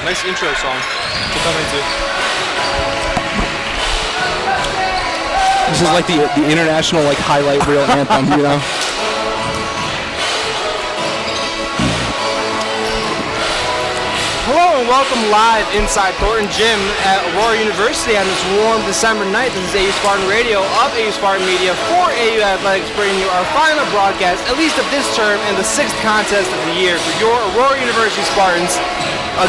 Nice intro song to come into. This is like the international highlight reel anthem, you know. Hello and welcome live inside Thornton Gym at Aurora University on this warm December night. This is AU Spartan Radio of AU Spartan Media for AU Athletics, bringing you our final broadcast, at least of this term, and the 6th contest of the year for your Aurora University Spartans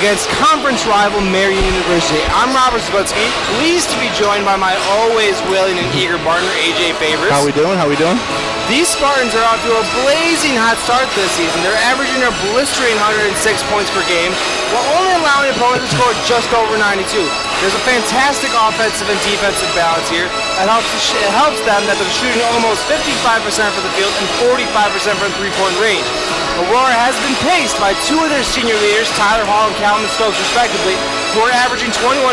against conference rival Marian University. I'm Robert Zabutsky, pleased to be joined by my always willing and eager partner, AJ Favors. How we doing? These Spartans are off to a blazing hot start this season. They're averaging a blistering 106 points per game, while only allowing opponents to score just over 92. There's a fantastic offensive and defensive balance here. It helps them that they're shooting almost 55% from the field and 45% from three-point range. Aurora has been paced by two of their senior leaders, Tyler Hall and Calvin Stokes respectively, who are averaging 21.6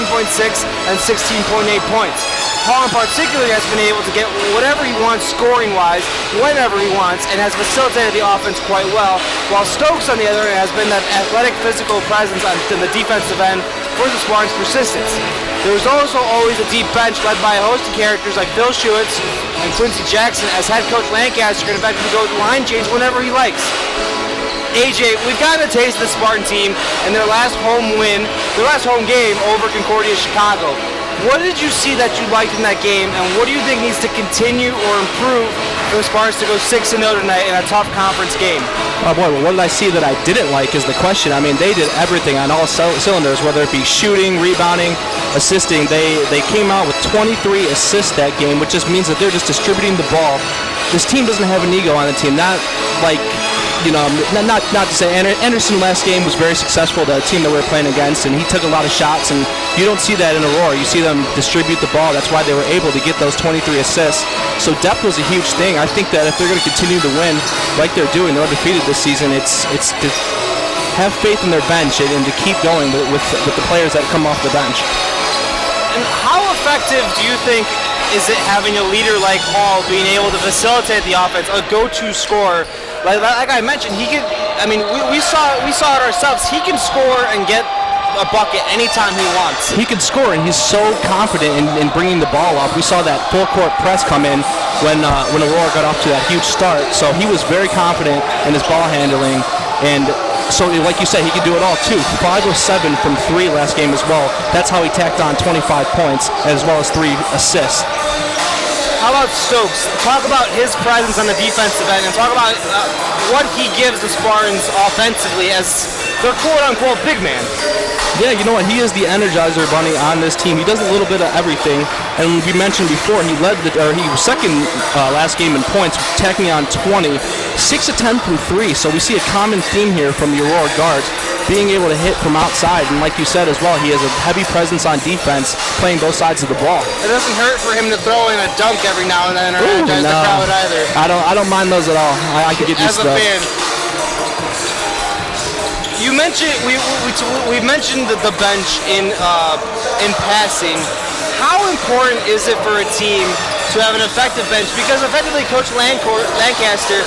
and 16.8 points. Hall in particular has been able to get whatever he wants scoring-wise, whenever he wants, and has facilitated the offense quite well, while Stokes, on the other hand, has been that athletic physical presence on the defensive end for the Spartans' persistence. There's also always a deep bench led by a host of characters like Bill Schuetz and Quincy Jackson, as head coach Lancaster can effectively go line change whenever he likes. AJ, we've gotten a taste of the Spartan team in their last home game over Concordia Chicago. What did you see that you liked in that game, and what do you think needs to continue or improve for the Spartans to go 6-0 tonight in a tough conference game? Oh boy, well, what did I see that I didn't like is the question. I mean, they did everything on all cylinders, whether it be shooting, rebounding, assisting. They came out with 23 assists that game, which just means that they're just distributing the ball. This team doesn't have an ego on the team. Not to say Anderson last game was very successful, the team that we were playing against, and he took a lot of shots, and you don't see that in Aurora. You see them distribute the ball. That's why they were able to get those 23 assists. So depth was a huge thing. I think that if they're going to continue to win like they're doing, they're undefeated this season, it's to have faith in their bench and to keep going with the players that come off the bench. And how effective do you think is it having a leader like Hall being able to facilitate the offense, a go-to scorer? Like I mentioned, he could. I mean, we saw it ourselves. He can score and get a bucket anytime he wants. He can score, and he's so confident in bringing the ball up. We saw that full court press come in when Aurora got off to that huge start. So he was very confident in his ball handling, and so like you said, he could do it all too. 5 of 7 from 3 last game as well. That's how he tacked on 25 points as well as 3 assists. How about Stokes? Talk about his presence on the defensive end and talk about what he gives the Spartans offensively as their quote-unquote big man. Yeah, you know what? He is the energizer bunny on this team. He does a little bit of everything. And we mentioned before, he was second last game in points, tacking on 20, 6 of 10 from 3. So we see a common theme here from the Aurora guards, being able to hit from outside. And like you said as well, he has a heavy presence on defense, playing both sides of the ball. It doesn't hurt for him to throw in a dunk every now and then or energize the crowd either. I don't mind those at all. I can get used to that. As a fan. You mentioned we mentioned the bench in passing. How important is it for a team to have an effective bench? Because effectively, Coach Lancaster,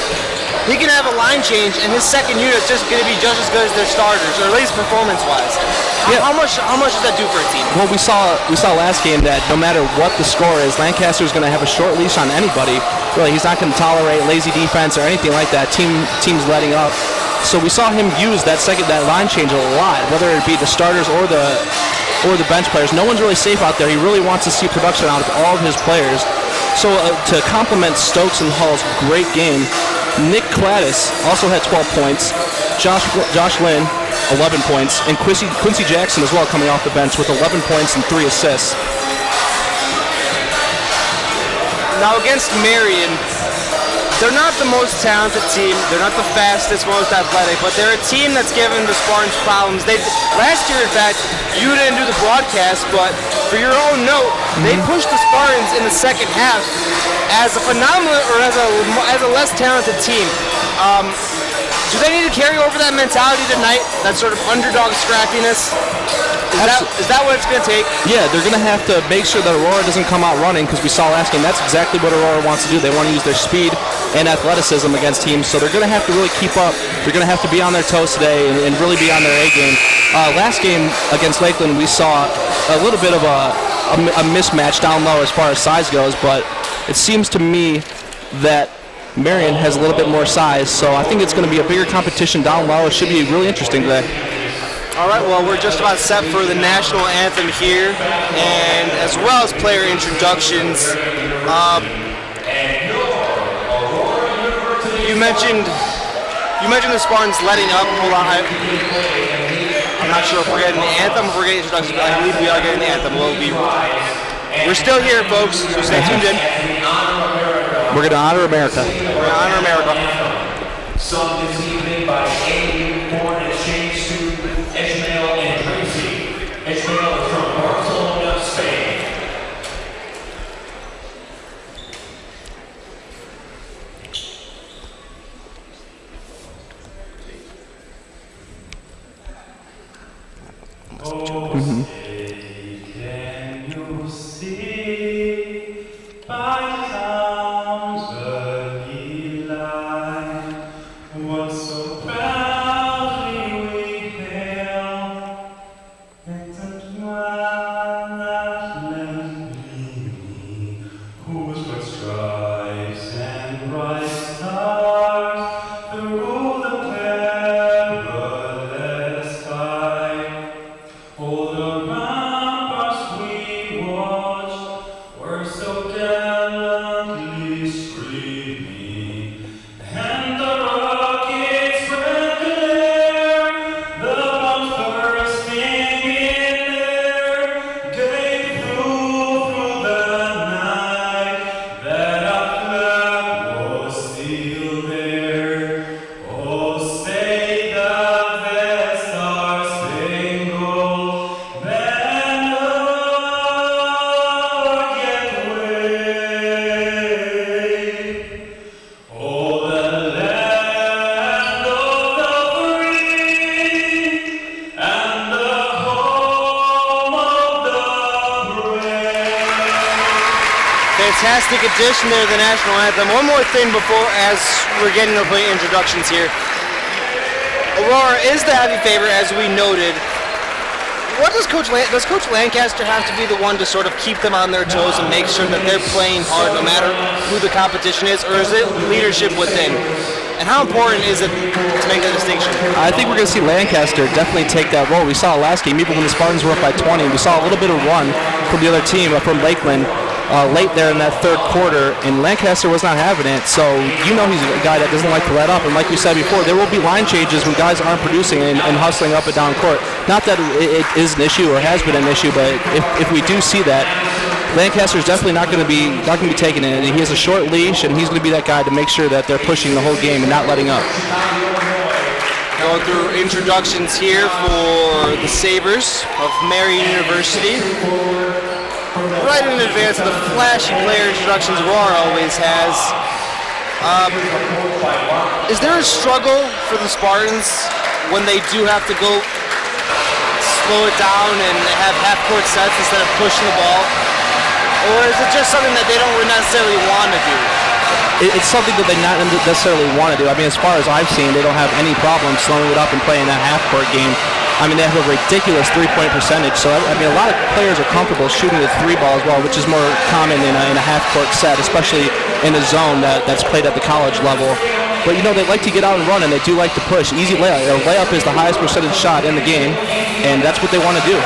he can have a line change, and his second unit is just going to be just as good as their starters, or at least performance-wise. Yeah. How much does that do for a team? Well, we saw last game that no matter what the score is, Lancaster is going to have a short leash on anybody. Really, he's not going to tolerate lazy defense or anything like that. Teams letting up. So we saw him use that line change a lot, whether it be the starters or the bench players. No one's really safe out there. He really wants to see production out of all of his players. So to complement Stokes and Hall's great game, Nick Cladis also had 12 points. Josh Lynn, 11 points, and Quincy Jackson as well coming off the bench with 11 points and 3 assists. Now against Marian, they're not the most talented team. They're not the fastest, most athletic, but they're a team that's given the Spartans problems. Last year, in fact, you didn't do the broadcast, but for your own note, they pushed the Spartans in the second half as a phenomenal or as a less talented team. Do they need to carry over that mentality tonight, that sort of underdog scrappiness? Is that what it's going to take? Yeah, they're going to have to make sure that Aurora doesn't come out running, because we saw last game that's exactly what Aurora wants to do. They want to use their speed and athleticism against teams, so they're going to have to really keep up. They're going to have to be on their toes today and really be on their A game. Last game against Lakeland, we saw a little bit of a mismatch down low as far as size goes, but it seems to me that Marion has a little bit more size, so I think it's going to be a bigger competition down low. It should be really interesting today. All right, well, we're just about set for the national anthem here, and as well as player introductions. You mentioned the Spartans letting up. Hold on, I'm not sure if we're getting the anthem or if we're getting introductions, but I believe we are getting the anthem. We're still here, folks, so stay tuned in. We're going to honor America. We're going to honor America. Sung this evening by a foreign exchange student, Ishmael and Tracy. Ishmael is from Barcelona, Spain. Oh, say, can you see by sounds of delight what so proudly we hail? It's a plan that left me, whose bright stripes and bright stars through the perilous sky. All the ramparts we watched were so gallantly streaming, and the rockets were glare, the bombs bursting in air, gave through the night that our flag was still there. Oh, say the vest are spangled banner yet wave. Oh, the land of the free and the home of the brave. Fantastic addition there to the national anthem. One more thing before, as we're getting to play introductions here. Aurora is the heavy favorite, as we noted. What does Coach Lancaster have to be the one to sort of keep them on their toes and make sure that they're playing hard no matter who the competition is, or is it leadership within? And how important is it to make that distinction? I think we're going to see Lancaster definitely take that role. We saw it last game, even when the Spartans were up by 20. We saw a little bit of run from the other team, from Lakeland, late there in that third quarter, and Lancaster was not having it. So you know he's a guy that doesn't like to let up. And like we said before, there will be line changes when guys aren't producing and hustling up and down court. Not that it is an issue or has been an issue, but if we do see that, Lancaster's definitely not going to be taking it. He has a short leash, and he's going to be that guy to make sure that they're pushing the whole game and not letting up. Going through introductions here for the Sabres of Marion University. Right in advance of the flashy player introductions Aurora always has. Is there a struggle for the Spartans when they do have to go slow it down and have half-court sets instead of pushing the ball? Or is it just something that they don't necessarily want to do? It's something that they not necessarily want to do. I mean, as far as I've seen, they don't have any problem slowing it up and playing that half-court game. I mean, they have a ridiculous three-point percentage. So, I mean, a lot of players are comfortable shooting the three ball as well, which is more common in a half-court set, especially in a zone that's played at the college level. But, you know, they like to get out and run, and they do like to push. Easy layup. A layup is the highest percentage shot in the game, and that's what they want to do.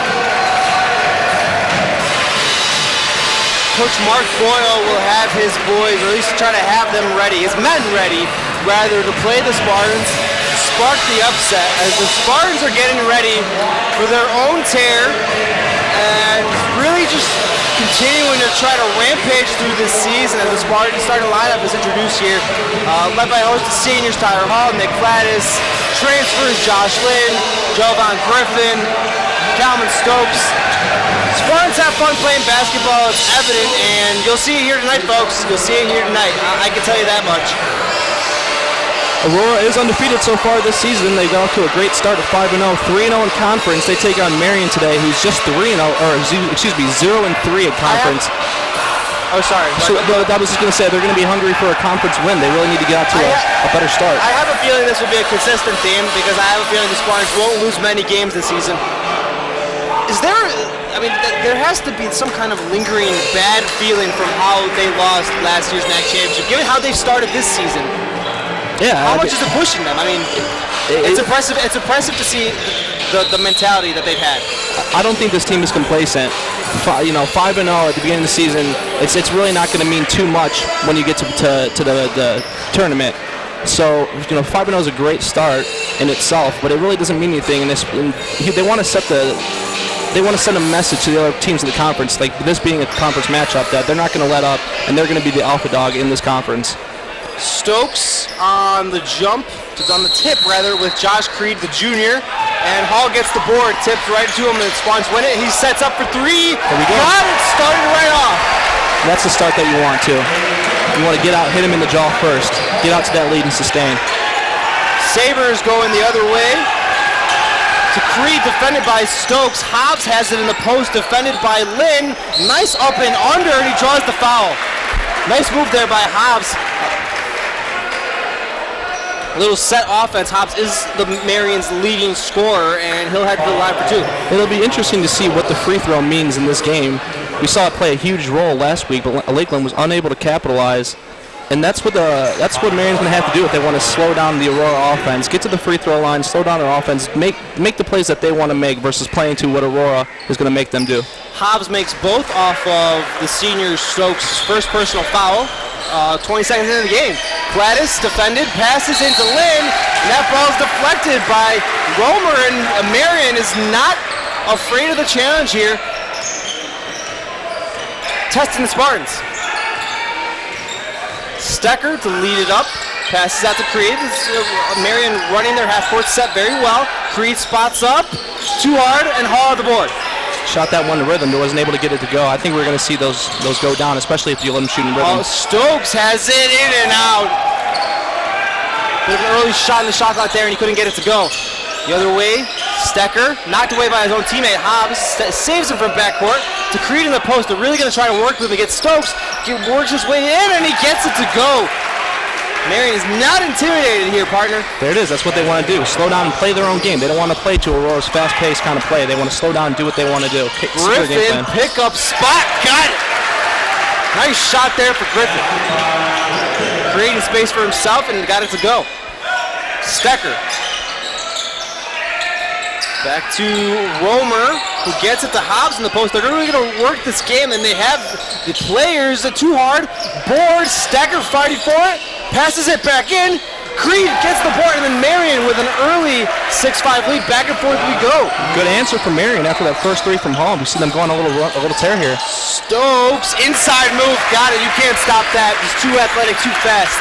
Coach Mark Boyle will have his boys, or at least try to have them ready, his men ready, rather to play the Spartans, spark the upset, as the Spartans are getting ready for their own tear and really just continuing to try to rampage through this season as the Spartans starting lineup is introduced here, led by host of seniors Tyler Hall, Nick Gladys, transfers Josh Lynn, Jovan Griffin, Calvin Stokes. Spartans have fun playing basketball, it's evident, and you'll see it here tonight, folks. You'll see it here tonight. I can tell you that much. Aurora is undefeated so far this season. They got off to a great start at 5-0, 3-0 in conference. They take on Marion today, who's just 3-0, or excuse me, 0-3 in conference. Oh, sorry. So I was just going to say they're going to be hungry for a conference win. They really need to get out to a better start. I have a feeling this will be a consistent theme because I have a feeling the Spartans won't lose many games this season. There has to be some kind of lingering bad feeling from how they lost last year's NAC championship, given how they started this season. Yeah. How much is it pushing them? I mean, it's impressive. It's impressive to see the mentality that they've had. I don't think this team is complacent. 5-0 at the beginning of the season. It's really not going to mean too much when you get to the tournament. So 5-0 is a great start in itself, but it really doesn't mean anything. They want to set a message to the other teams of the conference, like this being a conference matchup, that they're not going to let up, and they're going to be the alpha dog in this conference. Stokes on the tip with Josh Creed, the junior, and Hall gets the board, tipped right to him, and Spartans win it. He sets up for three. There we go. Got it, started right off. That's the start that you want to. You want to get out, hit him in the jaw first, get out to that lead and sustain. Sabres going the other way. To Creed, defended by Stokes. Hobbs has it in the post, defended by Lynn. Nice up and under, and he draws the foul. Nice move there by Hobbs. A little set offense. Hobbs is the Marion's leading scorer, and he'll head to the line for two. It'll be interesting to see what the free throw means in this game. We saw it play a huge role last week, but Lakeland was unable to capitalize. And that's what Marion's going to have to do if they want to slow down the Aurora offense. Get to the free throw line, slow down their offense, make the plays that they want to make versus playing to what Aurora is going to make them do. Hobbs makes both off of the senior Stokes' first personal foul. 20 seconds into the game. Gladys defended, passes into Lynn, and that ball is deflected by Romer, and Marion is not afraid of the challenge here. Testing the Spartans. Stecker to lead it up, passes out to Creed. Marion running their half-court set very well. Creed spots up, too hard, and Hall at the board. Shot that one to rhythm, but wasn't able to get it to go. I think we're going to see those go down, especially if you let them shoot in rhythm. Stokes has it in and out. Bit of an early shot in the shot clock there, and he couldn't get it to go. The other way, Stecker, knocked away by his own teammate Hobbs, saves him from backcourt. To Creed in the post, they're really going to try to work with him against Stokes. He works his way in, and he gets it to go. Marion is not intimidated here, partner. There it is. That's what they want to do. Slow down and play their own game. They don't want to play to Aurora's fast-paced kind of play. They want to slow down and do what they want to do. Griffin, pick-up spot. Got it. Nice shot there for Griffin. Creating space for himself and got it to go. Stecker. Back to Romer, who gets it to Hobbs in the post. They're really going to work this game, and they have the players too hard. Board, Stecker fighting for it. Passes it back in. Creed gets the board, and then Marion with an early 6-5 lead. Back and forth we go. Good answer from Marion after that first three from home. We see them going a little tear here. Stokes, inside move. Got it. You can't stop that. He's too athletic, too fast.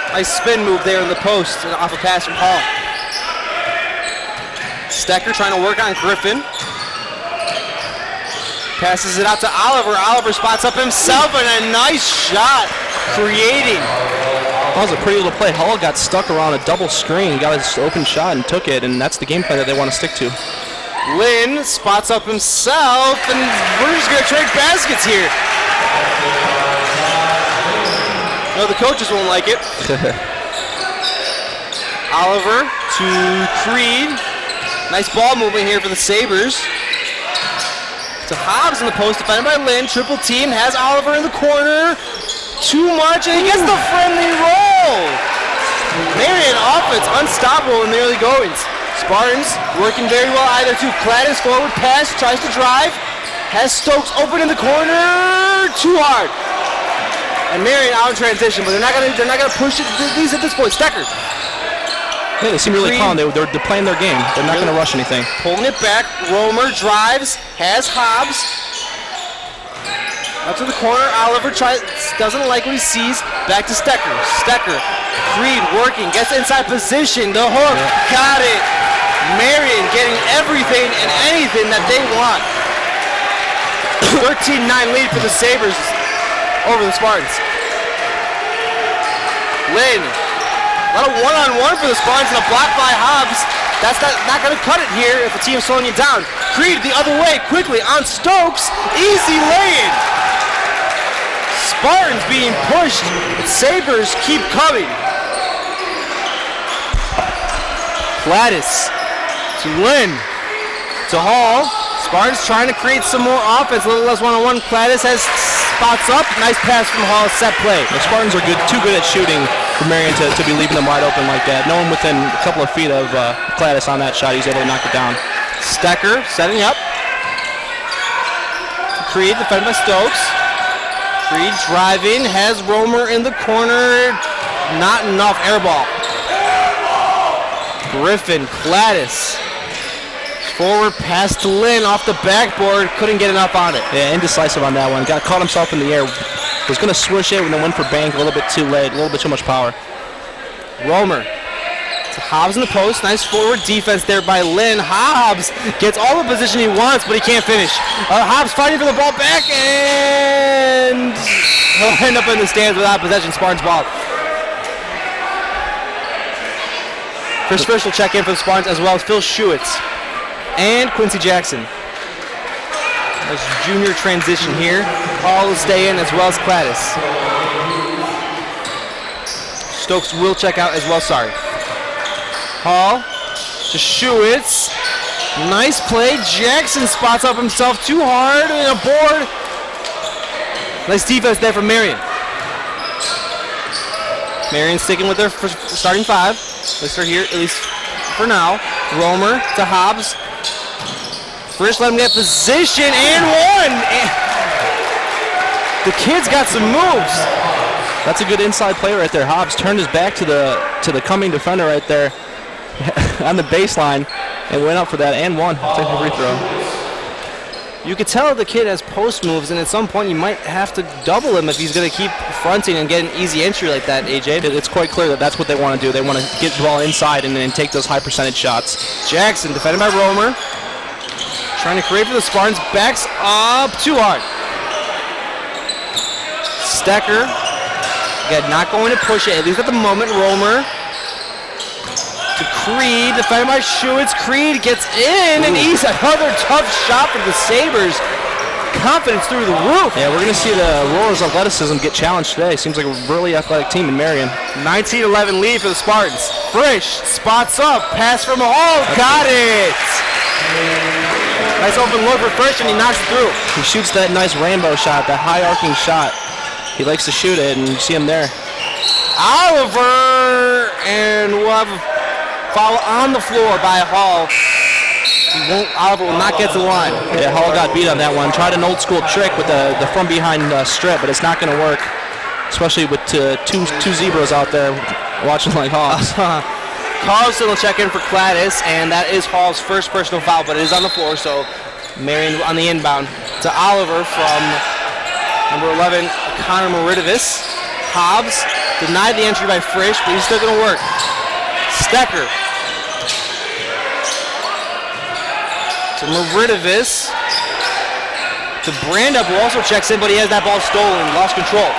Nice spin move there in the post and off a pass from Hall. Stecker trying to work on Griffin. Passes it out to Oliver. Oliver spots up himself and a nice shot creating. That was a pretty little play. Hall got stuck around a double screen, got his open shot and took it, and that's the game plan that they want to stick to. Lynn spots up himself, and we're just going to trade baskets here. No, the coaches won't like it. Oliver to Creed. Nice ball movement here for the Sabres. To Hobbs in the post, defended by Lynn. Triple team, has Oliver in the corner. Too much, and he gets the friendly roll. Marion offense, unstoppable in the early goings. Spartans working very well either too. Gladys forward pass, tries to drive. Has Stokes open in the corner. Too hard. And Marion out in transition, but they're not gonna push it these at this point. Stecker. Yeah, they seem really calm. They're playing their game. They're not going to rush anything. Pulling it back. Romer drives. Has Hobbs. Up to the corner. Oliver doesn't like what he sees. Back to Stecker. Stecker. Creed working. Gets inside position. The hook. Yeah. Got it. Marion getting everything and anything that they want. 13-9 lead for the Sabres over the Spartans. Lynn. A lot of one-on-one for the Spartans and a block by Hobbs. That's not going to cut it here if the team's slowing you down. Creed the other way quickly on Stokes. Easy lay-in. Spartans being pushed. Sabres keep coming. Gladys to Lynn to Hall. Spartans trying to create some more offense. A little less one-on-one. Gladys has spots up. Nice pass from Hall. Set play. The Spartans are too good at shooting for Marion to be leaving them wide open like that. No one within a couple of feet of Gladys on that shot. He's able to knock it down. Stecker setting up. Creed defended by Stokes. Creed driving, has Romer in the corner. Not enough. Air ball. Griffin, Gladys. Forward pass to Lynn off the backboard. Couldn't get enough on it. Yeah, indecisive on that one. Caught himself in the air. Was going to swish it and then went for bank a little bit too late. A little bit too much power. Romer. To Hobbs in the post. Nice forward defense there by Lynn. Hobbs gets all the position he wants, but he can't finish. Hobbs fighting for the ball back, and he'll end up in the stands without possession. Spartans ball. Chris Frisch will check in for the Spartans, as well as Phil Schuetz and Quincy Jackson. There's junior transition here. Hall will stay in, as well as Gladys. Stokes will check out as well, sorry. Hall to Schuetz. Nice play. Jackson spots up himself too hard and a board. Nice defense there from Marion. Marion sticking with their starting five. Let's start here, at least for now. Romer to Hobbs. Frisch let him get position and one. The kid's got some moves. That's a good inside play right there. Hobbs turned his back to the coming defender right there on the baseline and went up for that and one. Take the free throw. You could tell the kid has post moves, and at some point you might have to double him if he's going to keep fronting and get an easy entry like that, AJ. It's quite clear that that's what they want to do. They want to get the ball inside and then take those high percentage shots. Jackson defended by Romer. Trying to create for the Spartans. Backs up too hard. Stecker. Again, not going to push it, at least at the moment. Romer to Creed, defended by Schuetz. Creed gets in, and he's another tough shot for the Sabres. Confidence through the roof. Yeah, we're going to see the Roars' athleticism get challenged today. Seems like a really athletic team in Marion. 19-11 lead for the Spartans. Frisch spots up, pass from Hall, got it. Nice open look for Frisch, and he knocks it through. He shoots that nice rainbow shot, that high arcing shot. He likes to shoot it, and you see him there. Oliver, and we'll have a foul on the floor by Hall. Oliver will not get to the line. Yeah, Hall got beat on that one. Tried an old school trick with the from behind strip, but it's not going to work, especially with two zebras out there watching like Hawks. Carlson will check in for Gladys, and that is Hall's first personal foul, but it is on the floor, so Marion on the inbound to Oliver from number 11, Connor Meridavis. Hobbs denied the entry by Frisch, but he's still going to work. Stecker to Meridavis. To Brandup, who also checks in, but he has that ball stolen, lost control.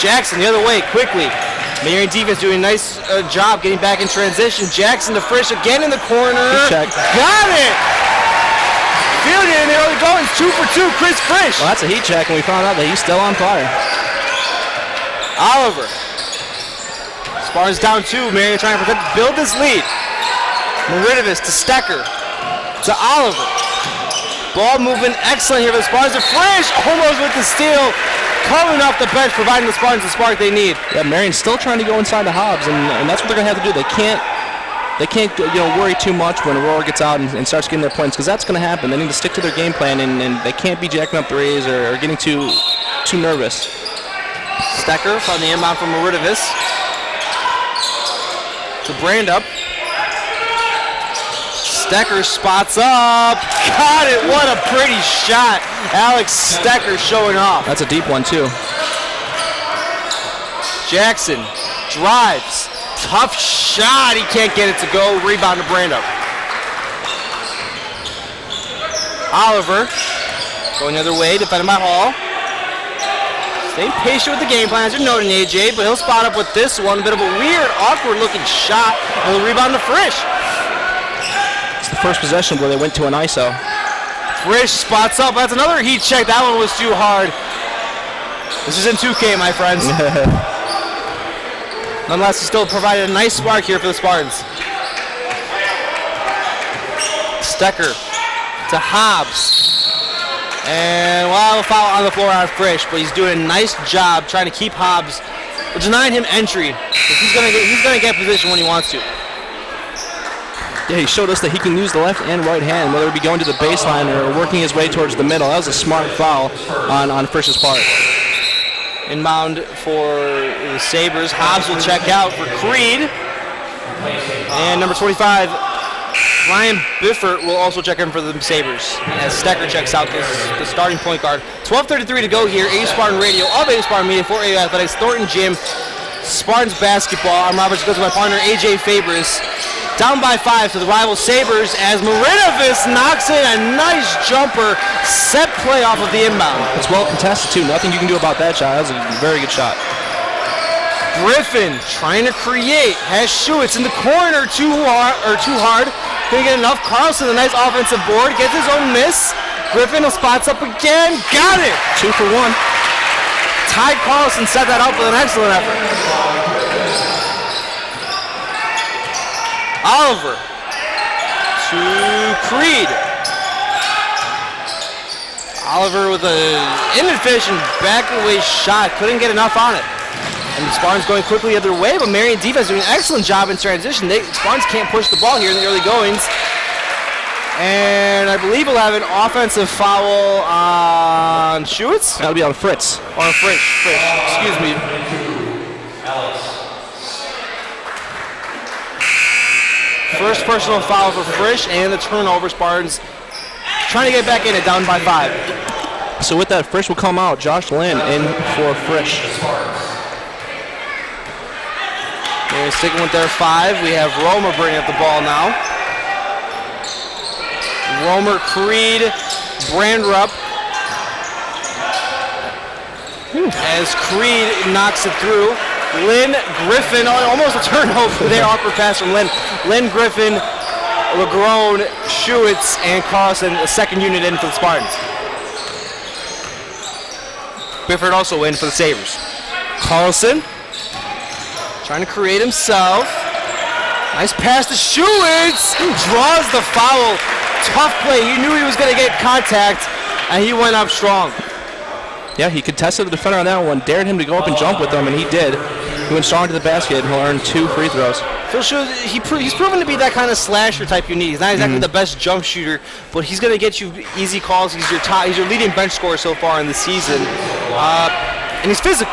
Jackson the other way, quickly. Marion defense doing a nice job getting back in transition. Jackson to Frisch again in the corner. Good check. Got it! Fielding in the early going, 2 for 2, Chris Frisch. Well, that's a heat check, and we found out that he's still on fire. Oliver. Spartans down 2. Marion trying to build this lead. Meridavis to Stecker. To Oliver. Ball movement excellent here for the Spartans. Frisch almost with the steal. Coming off the bench, providing the Spartans the spark they need. Yeah, Marion's still trying to go inside the Hobbs, and that's what they're going to have to do. They can't worry too much when Aurora gets out and starts getting their points, because that's going to happen. They need to stick to their game plan, and they can't be jacking up threes or getting too nervous. Stecker from the inbound from Meridavis. To Brandup. Stecker spots up. Got it. What a pretty shot. Alex Stecker showing off. That's a deep one, too. Jackson drives. Tough shot. He can't get it to go. Rebound to Brandup. Oliver going the other way. Defended by Hall. Staying patient with the game plan, as you're noting, AJ, but he'll spot up with this one. A bit of a weird, awkward-looking shot, and the rebound to Frisch. It's the first possession where they went to an ISO. Frisch spots up. That's another heat check. That one was too hard. This is in 2K, my friends. Nonetheless, he still provided a nice spark here for the Spartans. Stecker to Hobbs. And we'll have a foul on the floor on Frisch, but he's doing a nice job trying to keep Hobbs, denying him entry. He's gonna get position when he wants to. Yeah, he showed us that he can use the left and right hand, whether it be going to the baseline or working his way towards the middle. That was a smart foul on Frisch's part. Inbound for the Sabres. Hobbs will check out for Creed. And number 25, Ryan Biffert will also check in for the Sabres as Stecker checks out the starting point guard. 12:33 to go here. AU Spartan Radio of AU Spartan Media for AU Athletics. Thornton Gym, Spartans basketball. I'm Robert Goes to my partner AJ Fabris. Down by 5 to the rival Sabres as Marinovis knocks in a nice jumper. Set play off of the inbound. It's well contested too. Nothing you can do about that shot. That was a very good shot. Griffin trying to create. Has Schuitz in the corner too hard. Couldn't get enough. Carlson, a nice offensive board. Gets his own miss. Griffin spots up again. Got it. 2 for 1. Ty Carlson set that up with an excellent effort. Oliver to Creed. Oliver with an inefficient back-away shot. Couldn't get enough on it. And the Spartans going quickly the other way, but Marion defense doing an excellent job in transition. Spartans can't push the ball here in the early goings. And I believe we'll have an offensive foul on Schuitz? That'll be on Fritz. On Frisch. Excuse me. First personal foul for Frisch and the turnover. Spartans trying to get back in it, down by 5. So with that, Frisch will come out. Josh Lynn in for Frisch. They're sticking with their 5. We have Romer bringing up the ball now. Romer, Creed, Brandrup. As Creed knocks it through. Lynn Griffin, almost a turnover there, awkward pass from Lynn. Lynn Griffin, Legrone, Schuitz, and Carlson, a second unit in for the Spartans. Bifford also in for the Sabres. Carlson, trying to create himself. Nice pass to Schuitz, draws the foul. Tough play, he knew he was going to get contact, and he went up strong. Yeah, he contested the defender on that one, dared him to go up and jump with him, and he did. He went strong to the basket. He'll earn 2 free throws. Phil Schuitz, he's proven to be that kind of slasher type you need. He's not exactly the best jump shooter, but he's going to get you easy calls. He's your leading bench scorer so far in the season, and he's physical.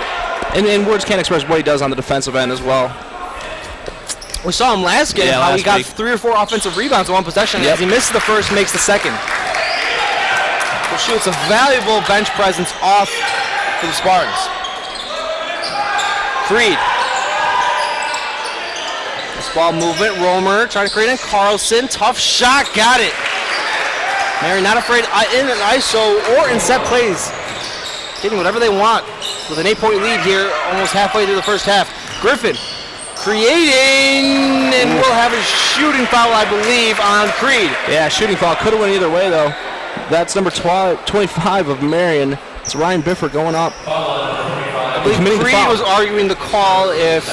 And words can't express what he does on the defensive end as well. We saw him last game, how he got 3 or 4 offensive rebounds in one possession. As he misses the first, makes the second. Schuitz, a valuable bench presence off for the Spartans. Creed. This ball movement, Romer trying to create in Carlson. Tough shot, got it. Mary not afraid in an ISO or in set plays. Getting whatever they want with an 8-point lead here almost halfway through the first half. Griffin creating, and we'll have a shooting foul, I believe, on Creed. Yeah, shooting foul. Could have went either way, though. That's number 25 of Marion. It's Ryan Bifford going up. I believe Creed was arguing the call if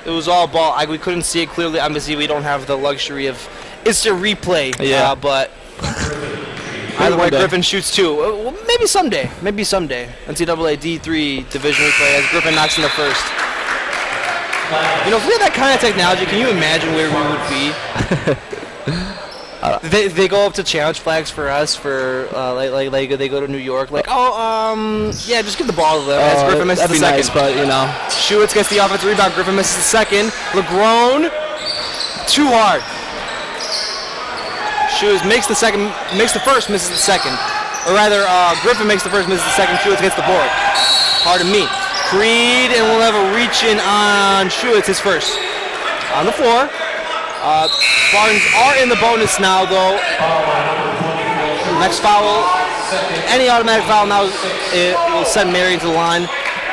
it was all ball. We couldn't see it clearly. Obviously, we don't have the luxury of instant replay. Yeah. But either way, Griffin shoots 2. Well, maybe someday. Maybe someday. NCAA D3 division replay as Griffin knocks in the first. You know, if we had that kind of technology, can you imagine where we would be? They go up to challenge flags for us for like they go to New York, like, yeah, just give the ball to them. As Griffin misses the second. Nice, but you know, Schuitz gets the offensive rebound. Griffin misses the second. Legrone, too hard. Schuitz makes the first, misses the second. Or rather, Griffin makes the first, misses the second. Schuitz gets the board. Hard to meet. Creed, and we'll have a reach-in on Schuitz, his first. On the floor. Spartans are in the bonus now, though. Next foul Any automatic foul now it will send Marion to the line.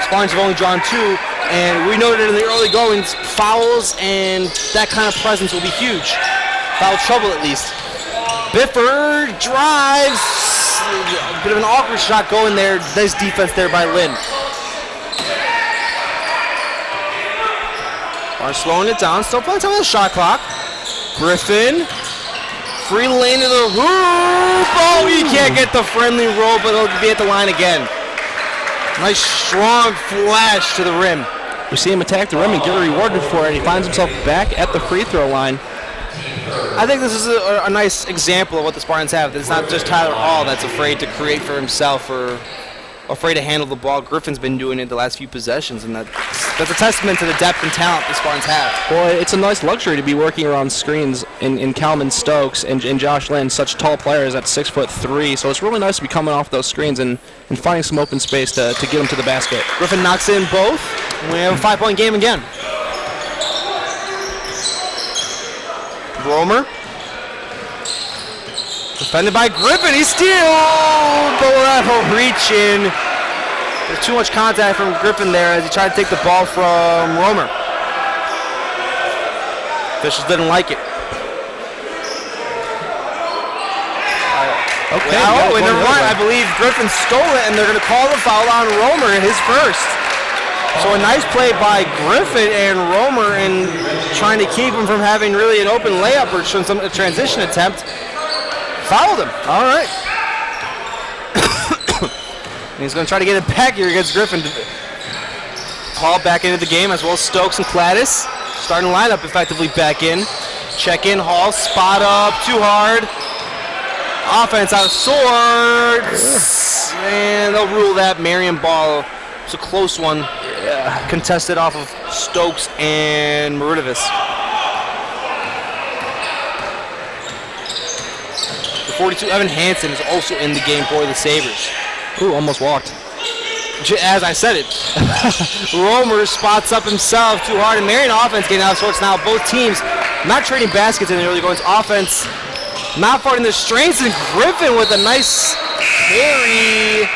Spartans have only drawn 2, and we noted in the early goings, fouls and that kind of presence will be huge. Foul trouble at least. Bifford drives. A bit of an awkward shot going there. Nice defense there by Lynn. Are slowing it down. Still playing time on the shot clock. Griffin. Free lane to the hoop. Oh, he can't get the friendly roll, but he'll be at the line again. Nice strong flash to the rim. We see him attack the rim and get rewarded for it. He finds himself back at the free throw line. I think this is a nice example of what the Spartans have. It's not just Tyler Hall that's afraid to create for himself or afraid to handle the ball. Griffin's been doing it the last few possessions, and that's a testament to the depth and talent the Spartans have. Well, it's a nice luxury to be working around screens in Calvin Stokes and Josh Lynn, such tall players at 6'3". So it's really nice to be coming off those screens and finding some open space to get them to the basket. Griffin knocks in both. We have a 5-point game again. Romer. Defended by Griffin. He steals. Bolevo reach in. There's too much contact from Griffin there as he tried to take the ball from Romer. Officials didn't like it. Okay. Oh, and they're right. I believe Griffin stole it, and they're going to call the foul on Romer in his first. So a nice play by Griffin and Romer in trying to keep him from having really an open layup or a transition attempt. Fouled him. All right. And he's going to try to get it back here against Griffin. Hall back into the game as well as Stokes and Cladis. Starting lineup effectively back in. Check in. Hall spot up. Too hard. Offense out of sorts. And they'll rule that. Marion ball. It's a close one. Yeah. Contested off of Stokes and Marudovis. The 42, Evan Hansen, is also in the game for the Sabres. Ooh, almost walked. As I said it. Romer spots up himself too hard, and Marion offense getting out of sorts now. Both teams not trading baskets in the early goings. Offense not finding the strengths, and Griffin with a nice carry.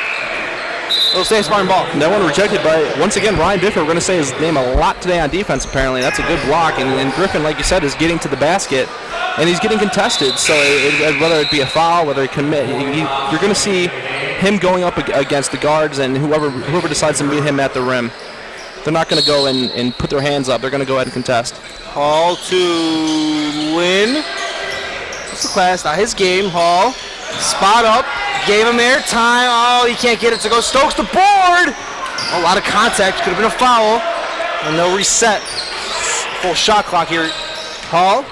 It'll stay Spartan ball. That one rejected by, once again, Ryan Bifford. We're going to say his name a lot today on defense, apparently. That's a good block. And Griffin, like you said, is getting to the basket. And he's getting contested. So whether it be a foul, whether he commit, you're going to see him going up against the guards and whoever decides to meet him at the rim. They're not going to go and put their hands up. They're going to go ahead and contest. Hall to Lynn. What's the class? Not his game. Hall. Spot up. Gave him air time. Oh, he can't get it to go. Stokes the board. A lot of contact. Could have been a foul. And they'll reset. Full shot clock here. Hall.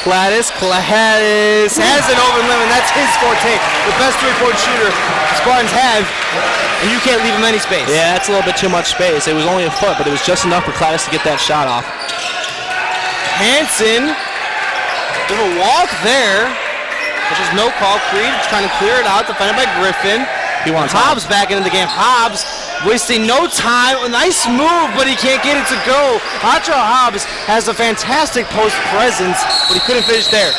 Cladis has an open limit. That's his forte. The best three-point shooter the Spartans have. And you can't leave him any space. Yeah, that's a little bit too much space. It was only a foot, but it was just enough for Cladis to get that shot off. Hansen. There's a walk there. Which is no call. Creed trying to clear it out. Defended by Griffin. He wants Hobbs back into the game. Hobbs wasting no time. A nice move, but he can't get it to go. Acho Hobbs has a fantastic post presence, but he couldn't finish there.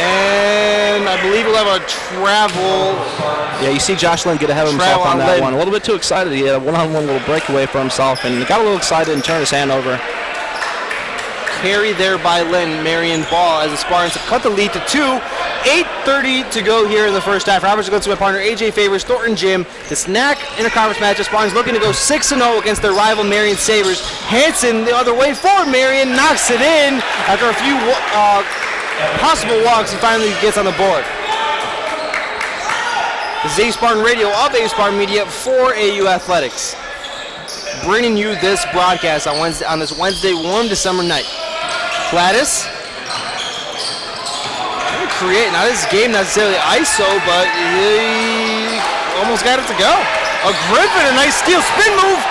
And I believe we'll have a travel. Yeah, you see Josh Lynn get ahead of himself on that one. A little bit too excited. He had a one-on-one little breakaway for himself and got a little excited and turned his hand over. Carry there by Lynn. Marion ball as the Spartans have cut the lead to 2. 8:30 to go here in the first half. Roberts goes to my partner AJ Favors, Thornton Gym. The snack interconference match. The Spartans looking to go 6-0 against their rival Marion Sabres. Hansen the other way for Marion knocks it in after a few possible walks and finally gets on the board. This is A Spartan Radio of A Spartan Media for AU Athletics. Bringing you this broadcast on this Wednesday, warm December night. Cladis. Create, not his game necessarily ISO, but he almost got it to go. A Griffin, a nice steal, spin move.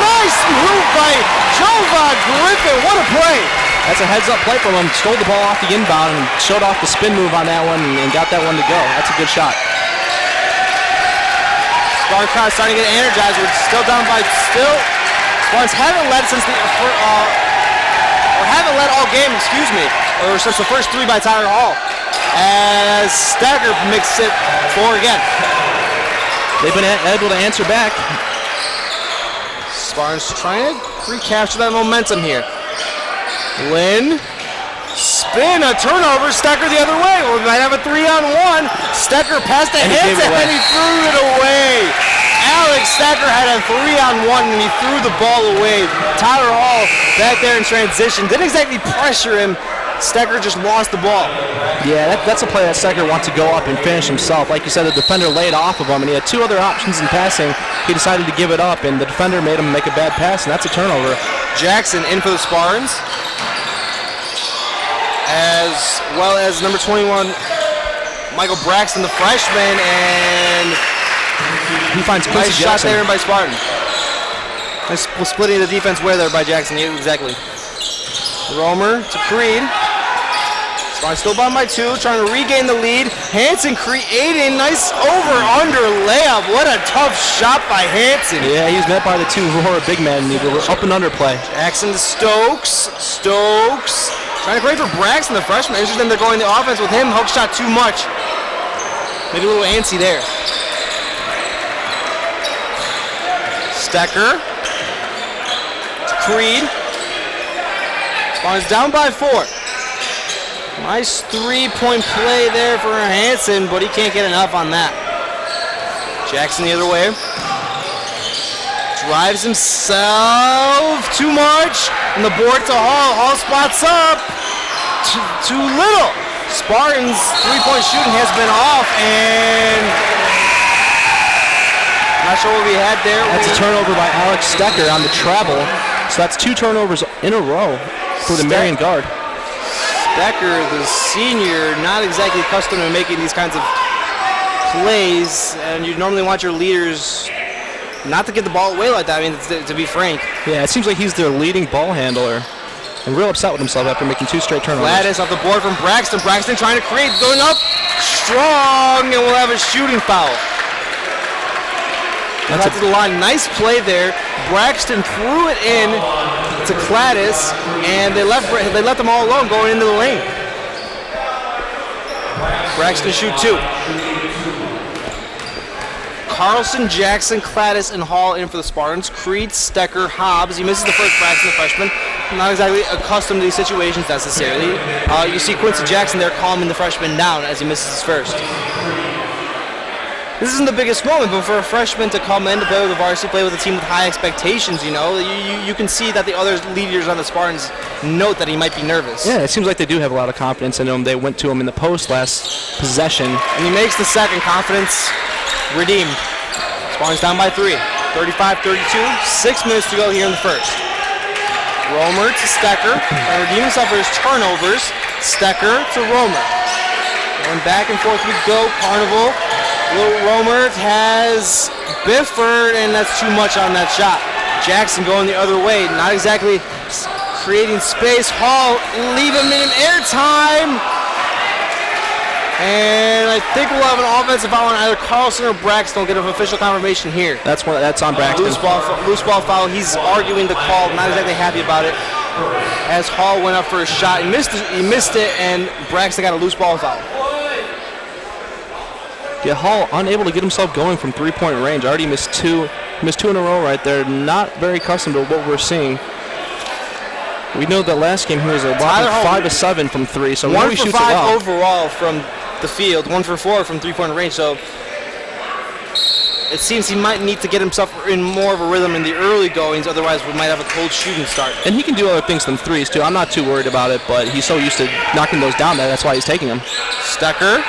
Nice move by Jova Griffin. What a play. That's a heads-up play from him. Stole the ball off the inbound and showed off the spin move on that one and got that one to go. That's a good shot. Spartan crowd starting to get energized. We're still down by Spartans haven't led since haven't led all game, or since the first 3 by Tyler Hall. as Stecker makes it 4 again. They've been able to answer back. Spartans trying to recapture that momentum here. Lynn, spin, a turnover, Stecker the other way. We might have a 3-on-1. Stecker passed to Hansen and he threw it away. Alex Stecker had a 3-on-1 and he threw the ball away. Tyler Hall back there in transition. Didn't exactly pressure him. Stecker just lost the ball. Yeah, that's a play that Stecker wants to go up and finish himself. Like you said, the defender laid off of him, and he had 2 other options in passing. He decided to give it up, and the defender made him make a bad pass, and that's a turnover. Jackson in for the Spartans, as well as number 21, Michael Braxton, the freshman, and he finds nice Quincy shot Jackson. there by Spartan. Nice splitting the defense way there by Jackson. Yeah, exactly. Romer to Creed. Spartans still down by 2, trying to regain the lead. Hansen creating nice over-under layup. What a tough shot by Hansen. Yeah, he was met by the 2 Aurora big men. He was up and under play. Jackson to Stokes. Stokes trying to create for Braxton, the freshman. Interesting they're going the offense with him. Hook shot too much. Maybe a little antsy there. Stecker to Creed. Spartans down by 4. Nice 3-point play there for Hansen, but he can't get enough on that. Jackson the other way. Drives himself too much. And the board to Hall. Hall spots up. Too little. Spartans' 3-point shooting has been off, and not sure what we had there. That's a turnover by Alex Stecker on the travel. So that's 2 turnovers in a row for the Marion guard. Stecker, the senior, not exactly accustomed to making these kinds of plays, and you normally want your leaders not to get the ball away like that. I mean, to be frank. Yeah, it seems like he's their leading ball handler, and real upset with himself after making 2 straight turnovers. Gladys off the board from Braxton. Braxton trying to create, going up strong, and we'll have a shooting foul. That's to the line. Nice play there. Braxton threw it in to Gladys, and they left them all alone going into the lane. Braxton shoot 2. Carlson, Jackson, Gladys, and Hall in for the Spartans. Creed, Stecker, Hobbs. He misses the first. Braxton, the freshman. Not exactly accustomed to these situations necessarily. You see Quincy Jackson there calming the freshman down as he misses his first. This isn't the biggest moment, but for a freshman to come in to play with the varsity, play with a team with high expectations, you know, you can see that the other leaders on the Spartans note that he might be nervous. Yeah, it seems like they do have a lot of confidence in him. They went to him in the post last possession. And he makes the second. Confidence redeemed. Spartans down by 3. 35-32. 6 minutes to go here in the first. Romer to Stecker. Trying to redeem himself for his turnovers. Stecker to Romer. Going back and forth we go. Carnival. Romer has Bifford, and that's too much on that shot. Jackson going the other way. Not exactly creating space. Hall leave him in airtime. And I think we'll have an offensive foul on either Carlson or Braxton. We'll get an official confirmation here. That's on Braxton. Loose ball foul. He's arguing the call. Not exactly happy about it. As Hall went up for a shot, he missed it, and Braxton got a loose ball foul. Yeah, Hall unable to get himself going from 3-point range. Already missed 2 in a row right there. Not very accustomed to what we're seeing. We know that last game he was a 5 of 7 from 3, so 1 he for shoots 5 it well. overall from the field, 1 for 4 from 3-point range. So it seems he might need to get himself in more of a rhythm in the early goings. Otherwise, we might have a cold shooting start. And he can do other things than threes too. I'm not too worried about it, but he's so used to knocking those down there. That's why he's taking them. Stecker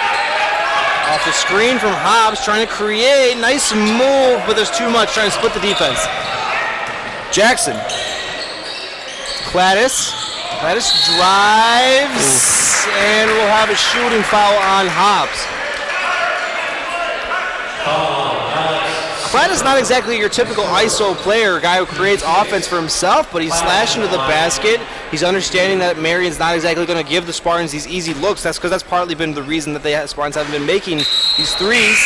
off the screen from Hobbs, trying to create. Nice move, but there's too much, trying to split the defense. Jackson. Gladys drives, and we'll have a shooting foul on Hobbs. Gladys is not exactly your typical ISO player, a guy who creates offense for himself, but he's slashing to the basket. He's understanding that Marion's not exactly going to give the Spartans these easy looks. That's because that's partly been the reason that the Spartans haven't been making these threes.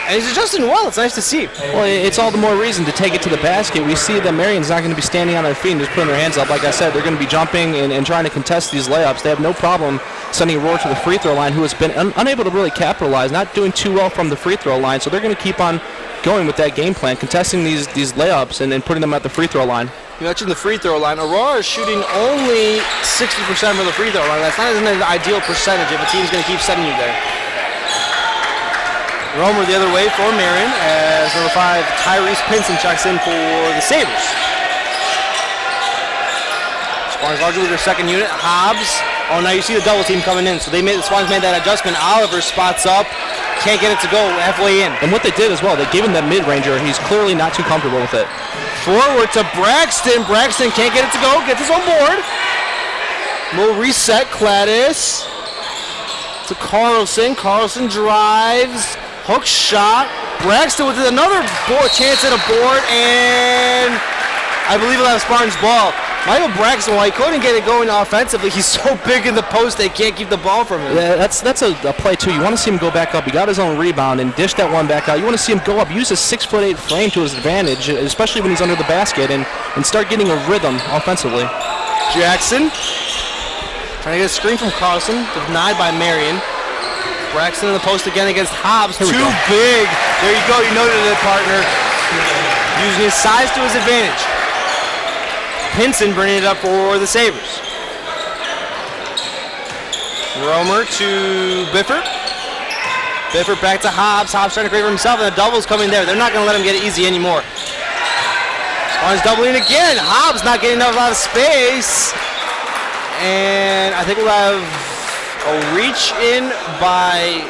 And he's adjusting well. It's nice to see. Well, it's all the more reason to take it to the basket. We see that Marion's not going to be standing on their feet and just putting their hands up. Like I said, they're going to be jumping and trying to contest these layups. They have no problem sending Aurora to the free throw line, who has been unable to really capitalize, not doing too well from the free throw line. So they're going to keep on going with that game plan, contesting these layups and putting them at the free throw line. You mentioned the free throw line. Aurora is shooting only 60% from the free throw line. That's not an ideal percentage if a team's going to keep sending you there. Romer the other way for Marion as number 5, Tyrese Pinson checks in for the Sabres. Spartans largely with their second unit. Hobbs. Oh, now you see the double team coming in. So the Spartans made that adjustment. Oliver spots up. Can't get it to go halfway in. And what they did as well, they gave him that mid-ranger. He's clearly not too comfortable with it. Forward to Braxton. Braxton can't get it to go. Gets his own board. Little reset. Cladis to Carlson. Carlson drives. Hook shot. Braxton with another chance at a board, and I believe he'll have Spartans ball. Michael Braxton, while he couldn't get it going offensively, he's so big in the post they can't keep the ball from him. Yeah, that's a play too. You want to see him go back up. He got his own rebound and dished that one back out. You want to see him go up, use his 6'8" frame to his advantage, especially when he's under the basket, and start getting a rhythm offensively. Jackson trying to get a screen from Carlson, denied by Marion. Braxton in the post again against Hobbs. Too big. There you go. You noted it, partner. Using his size to his advantage. Pinson bringing it up for the Sabres. Romer to Bifford. Bifford back to Hobbs. Hobbs trying to create for himself, and the double's coming there. They're not going to let him get it easy anymore. Spartans doubling again. Hobbs not getting enough out of space. And I think we'll have a reach in by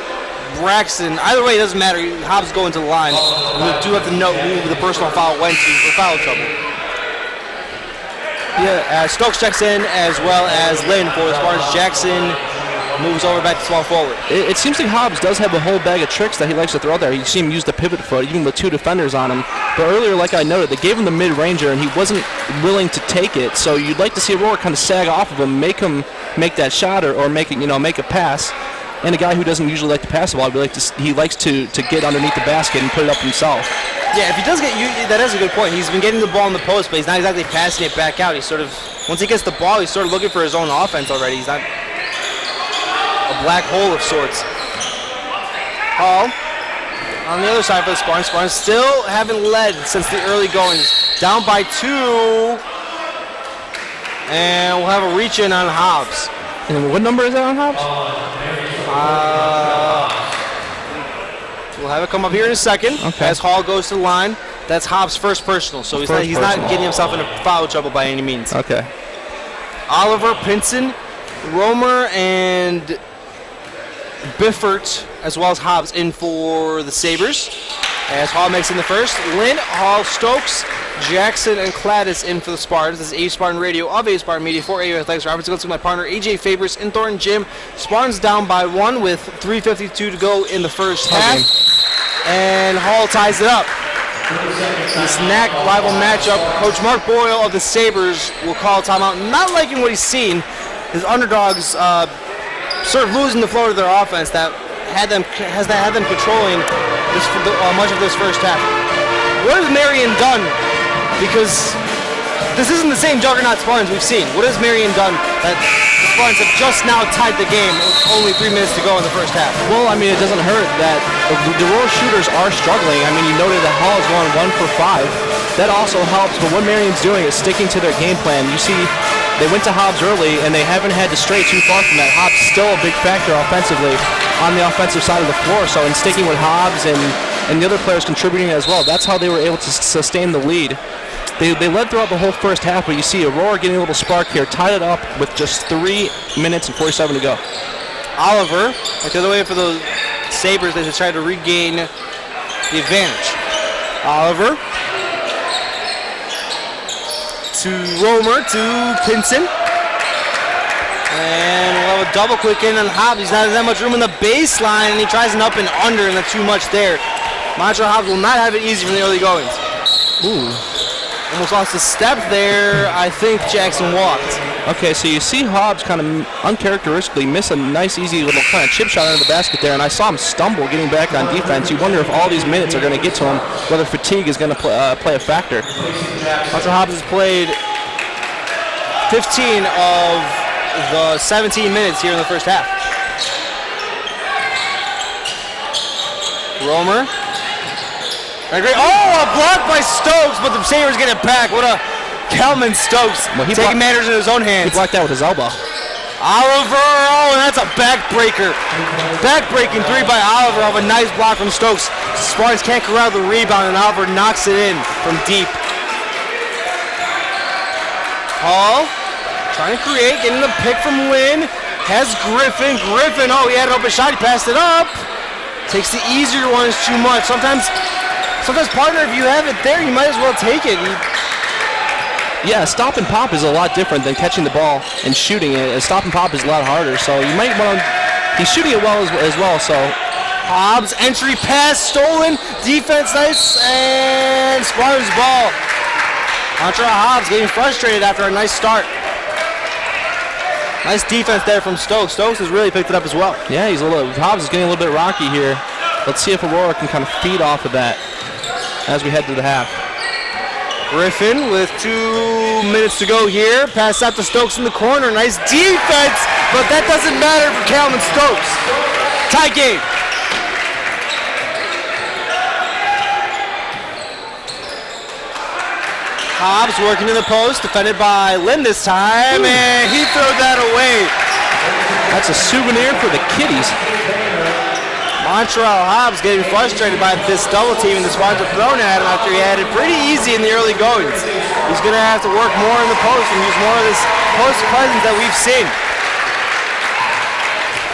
Braxton. Either way, it doesn't matter. Hobbs going to the line. We do have to note who the personal foul went to for foul trouble. Yeah, Stokes checks in as well as Lynn for the Spartans. Jackson moves over back to small forward. It seems like Hobbs does have a whole bag of tricks that he likes to throw there. You see him use the pivot foot, even with 2 defenders on him. But earlier, like I noted, they gave him the mid-ranger, and he wasn't willing to take it. So you'd like to see Aurora kind of sag off of him, make him make that shot or make it, make a pass. And a guy who doesn't usually like to pass the ball, he likes to get underneath the basket and put it up himself. Yeah, if he does that is a good point. He's been getting the ball in the post, but he's not exactly passing it back out. He's sort of, once he gets the ball, he's sort of looking for his own offense already. He's not a black hole of sorts. Hall on the other side for the Spartans. Spartans still haven't led since the early goings. Down by 2. And we'll have a reach in on Hobbs. And what number is that on Hobbs? We'll have it come up here in a second. Okay. As Hall goes to the line. That's Hobbs' first personal, so he's not getting himself into foul trouble by any means. Okay. Oliver, Pinson, Romer, and Biffert, as well as Hobbs, in for the Sabres. As Hall makes in the first. Lynn, Hall, Stokes, Jackson, and Cladis in for the Spartans. This is A Spartan Radio of A Spartan Media for AU Athletics. Robertson goes to my partner, AJ Favors in Thornton Gym. Spartans down by 1 with 3:52 to go in the first half. And Hall ties it up. This NAC rival matchup, Coach Mark Boyle of the Sabres will call timeout. Not liking what he's seen. His underdogs sort of losing the flow to their offense that had them controlling much of this first half. What has Marion done? Because this isn't the same juggernaut Spartans we've seen. What has Marion done that the Spartans have just now tied the game with only 3 minutes to go in the first half? Well, I mean, it doesn't hurt that the Aurora shooters are struggling. I mean, you noted that Hall is going 1 for 5. That also helps, but what Marion's doing is sticking to their game plan. You see, they went to Hobbs early, and they haven't had to stray too far from that. Hobbs still a big factor offensively on the offensive side of the floor, so in sticking with Hobbs and the other players contributing as well, that's how they were able to sustain the lead. They led throughout the whole first half, but you see Aurora getting a little spark here, tied it up with just 3 minutes and 47 to go. Oliver, the other way for the Sabres, they try to regain the advantage. Oliver to Romer to Pinson. And we'll have a double quick in on Hobbs. He's not that much room in the baseline, and he tries an up and under, and that's too much there. Montreal Hobbs will not have it easy from the early goings. Ooh. Almost lost a step there. I think Jackson walked. Okay, so you see Hobbs kind of uncharacteristically miss a nice, easy little kind of chip shot under the basket there, and I saw him stumble getting back on defense. You wonder if all these minutes are going to get to him, whether fatigue is going to play a factor. Hunter Hobbs has played 15 of the 17 minutes here in the first half. Romer. And great. Oh, a block by Stokes, but the Sabres get it back. What a Kelman Stokes taking matters in his own hands. He blocked that with his elbow. Oliver, oh, and that's a backbreaker. Backbreaking three by Oliver off a nice block from Stokes. Spartans can't corral the rebound, and Oliver knocks it in from deep. Hall trying to create, getting the pick from Lynn. Has Griffin. Griffin, oh, he had an open shot. He passed it up. Takes the easier ones too much. Sometimes, partner, if you have it there, you might as well take it. Yeah, stop and pop is a lot different than catching the ball and shooting it. A stop and pop is a lot harder, so you might want to... He's shooting it well as well, so... Hobbs, entry pass, stolen, defense nice, and Spartans ball. Hunter Hobbs getting frustrated after a nice start. Nice defense there from Stokes. Stokes has really picked it up as well. Yeah, Hobbs is getting a little bit rocky here. Let's see if Aurora can kind of feed off of that as we head to the half. Griffin with 2 minutes to go here. Pass out to Stokes in the corner. Nice defense, but that doesn't matter for Calvin Stokes. Tie game. Hobbs working in the post, defended by Lynn this time, and he threw that away. That's a souvenir for the kiddies. Montreal Hobbs getting frustrated by this double team, and the Spartans are thrown at him after he had it pretty easy in the early goings. He's going to have to work more in the post and use more of this post presence that we've seen.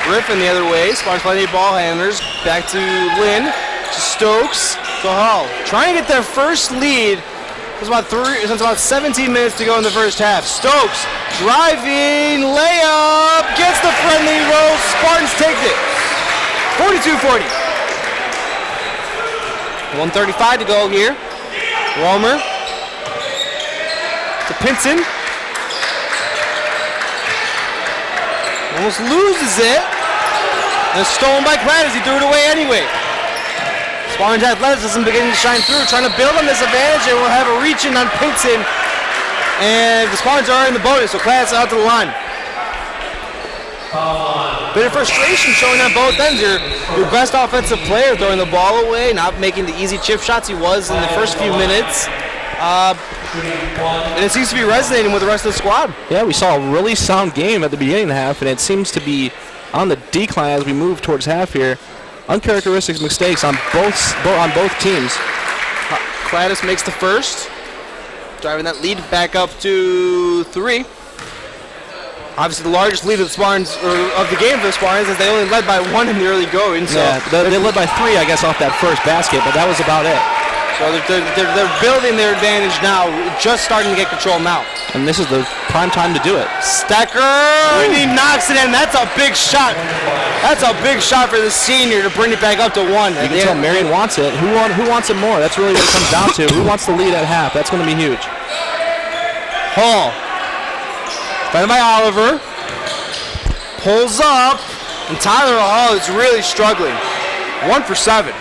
Griffin the other way, Spartans plenty of ball handlers. Back to Lynn, to Stokes, to Hall. Trying to get their first lead. Since about 17 minutes to go in the first half. Stokes driving, layup, gets the friendly roll. Spartans take it. 42-40. 1:35 to go here. Romer to Pinson. Almost loses it. And it's stolen by Cladis. He threw it away anyway. Spartans athleticism beginning to shine through, trying to build on this advantage, and we'll have a reach-in on Pinson. And the Spartans are in the bonus, so Cladis out to the line. Bit of frustration showing on both ends. Your best offensive player throwing the ball away, not making the easy chip shots he was in the first few minutes. And it seems to be resonating with the rest of the squad. Yeah, we saw a really sound game at the beginning of the half, and it seems to be on the decline as we move towards half here. Uncharacteristic mistakes on both teams. Cladis makes the first, driving that lead back up to 3. Obviously, the largest lead of the Spartans, of the game for the Spartans, as they only led by 1 in the early going. So yeah, they led by 3, I guess, off that first basket, but that was about it. So they're building their advantage now, just starting to get control now. And this is the prime time to do it. Stecker, and he knocks it in. That's a big shot. That's a big shot for the senior to bring it back up to 1. You can tell Marion wants it. Who wants it more? That's really what it comes down to. Who wants the lead at half? That's going to be huge. Hall. Defended by Oliver. Pulls up. And Tyler Hall is really struggling. 1 for 7.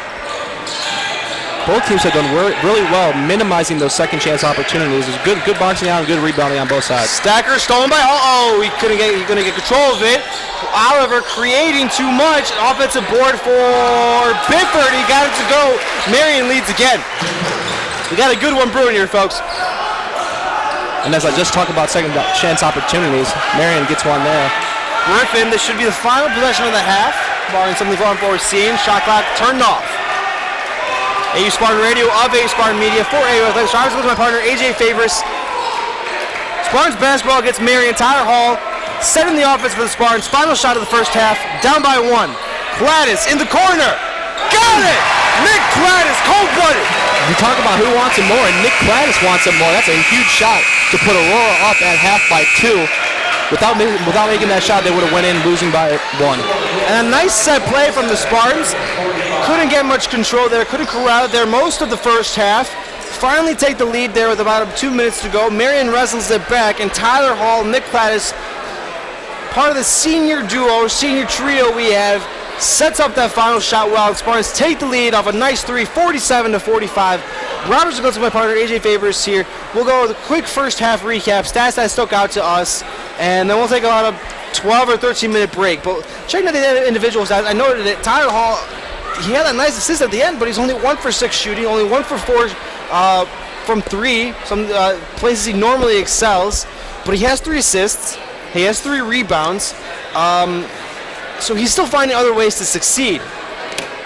Both teams have done really well minimizing those second chance opportunities. There's good boxing out and good rebounding on both sides. Stacker stolen by Hall. Oh, he couldn't get control of it. Oliver creating too much. Offensive board for Bifford. He got it to go. Marion leads again. We got a good one brewing here, folks. And as I just talked about second chance opportunities, Marion gets one there. Griffin, this should be the final possession of the half. Barring something unforeseen. Shot clock turned off. AU Spartan Radio of AU Spartan Media for AU Athletics. I was with my partner AJ Favors. Spartans basketball gets Marion. Tyler Hall setting the offense for the Spartans. Final shot of the first half, down by 1. Cladis in the corner. Got it! Nick Cladis, cold-blooded. You talk about who wants it more, and Nick Cladis wants it more. That's a huge shot to put Aurora up at half by 2. Without making that shot, they would have went in losing by 1. And a nice set play from the Spartans. Couldn't get much control there. Couldn't corral it there most of the first half. finally take the lead there with about 2 minutes to go. Marion wrestles it back, and Tyler Hall, Nick Cladis, part of the senior duo, senior trio we have, sets up that final shot well. Spartans take the lead off a nice 3, 47-45. Roberts goes to my partner, AJ Favors here. We'll go with a quick first half recap, stats that stuck out to us, and then we'll take about a 12 or 13 minute break. But checking out the individual stats, I noted that Tyler Hall, he had a nice assist at the end, but he's only 1 for 6 shooting, only 1 for 4 from 3, some places he normally excels. But he has 3 assists, he has 3 rebounds, so he's still finding other ways to succeed.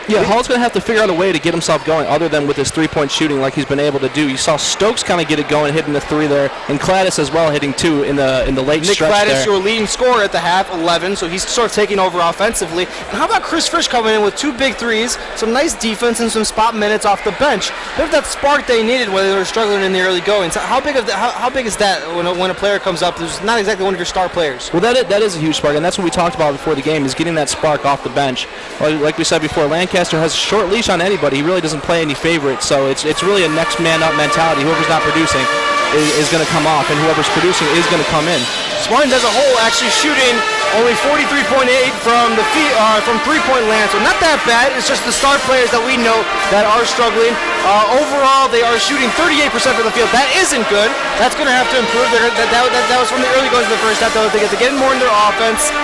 Yeah, Hall's going to have to figure out a way to get himself going other than with his three-point shooting like he's been able to do. You saw Stokes kind of get it going, hitting the 3 there, and Cladis as well hitting 2 in the late Nick stretch Cladis, there. your leading scorer at the half, 11, so he's sort of taking over offensively. And how about Chris Frisch coming in with 2 big threes, some nice defense, and some spot minutes off the bench? Bit of that spark they needed when they were struggling in the early going. So how big is that when a player comes up who's not exactly one of your star players? Well, that is a huge spark, and that's what we talked about before the game, is getting that spark off the bench. Like we said before, Lancaster has a short leash on anybody. He really doesn't play any favorites, so it's really a next man up mentality. Whoever's not producing is going to come off, and whoever's producing is going to come in. Spartans as a whole actually shooting only 43.8 from the from three-point land, so not that bad. It's just the star players that we know that are struggling. Overall, they are shooting 38% from the field. That isn't good. That's going to have to improve. That was from the early goings of the first half. They get to get more in their offense,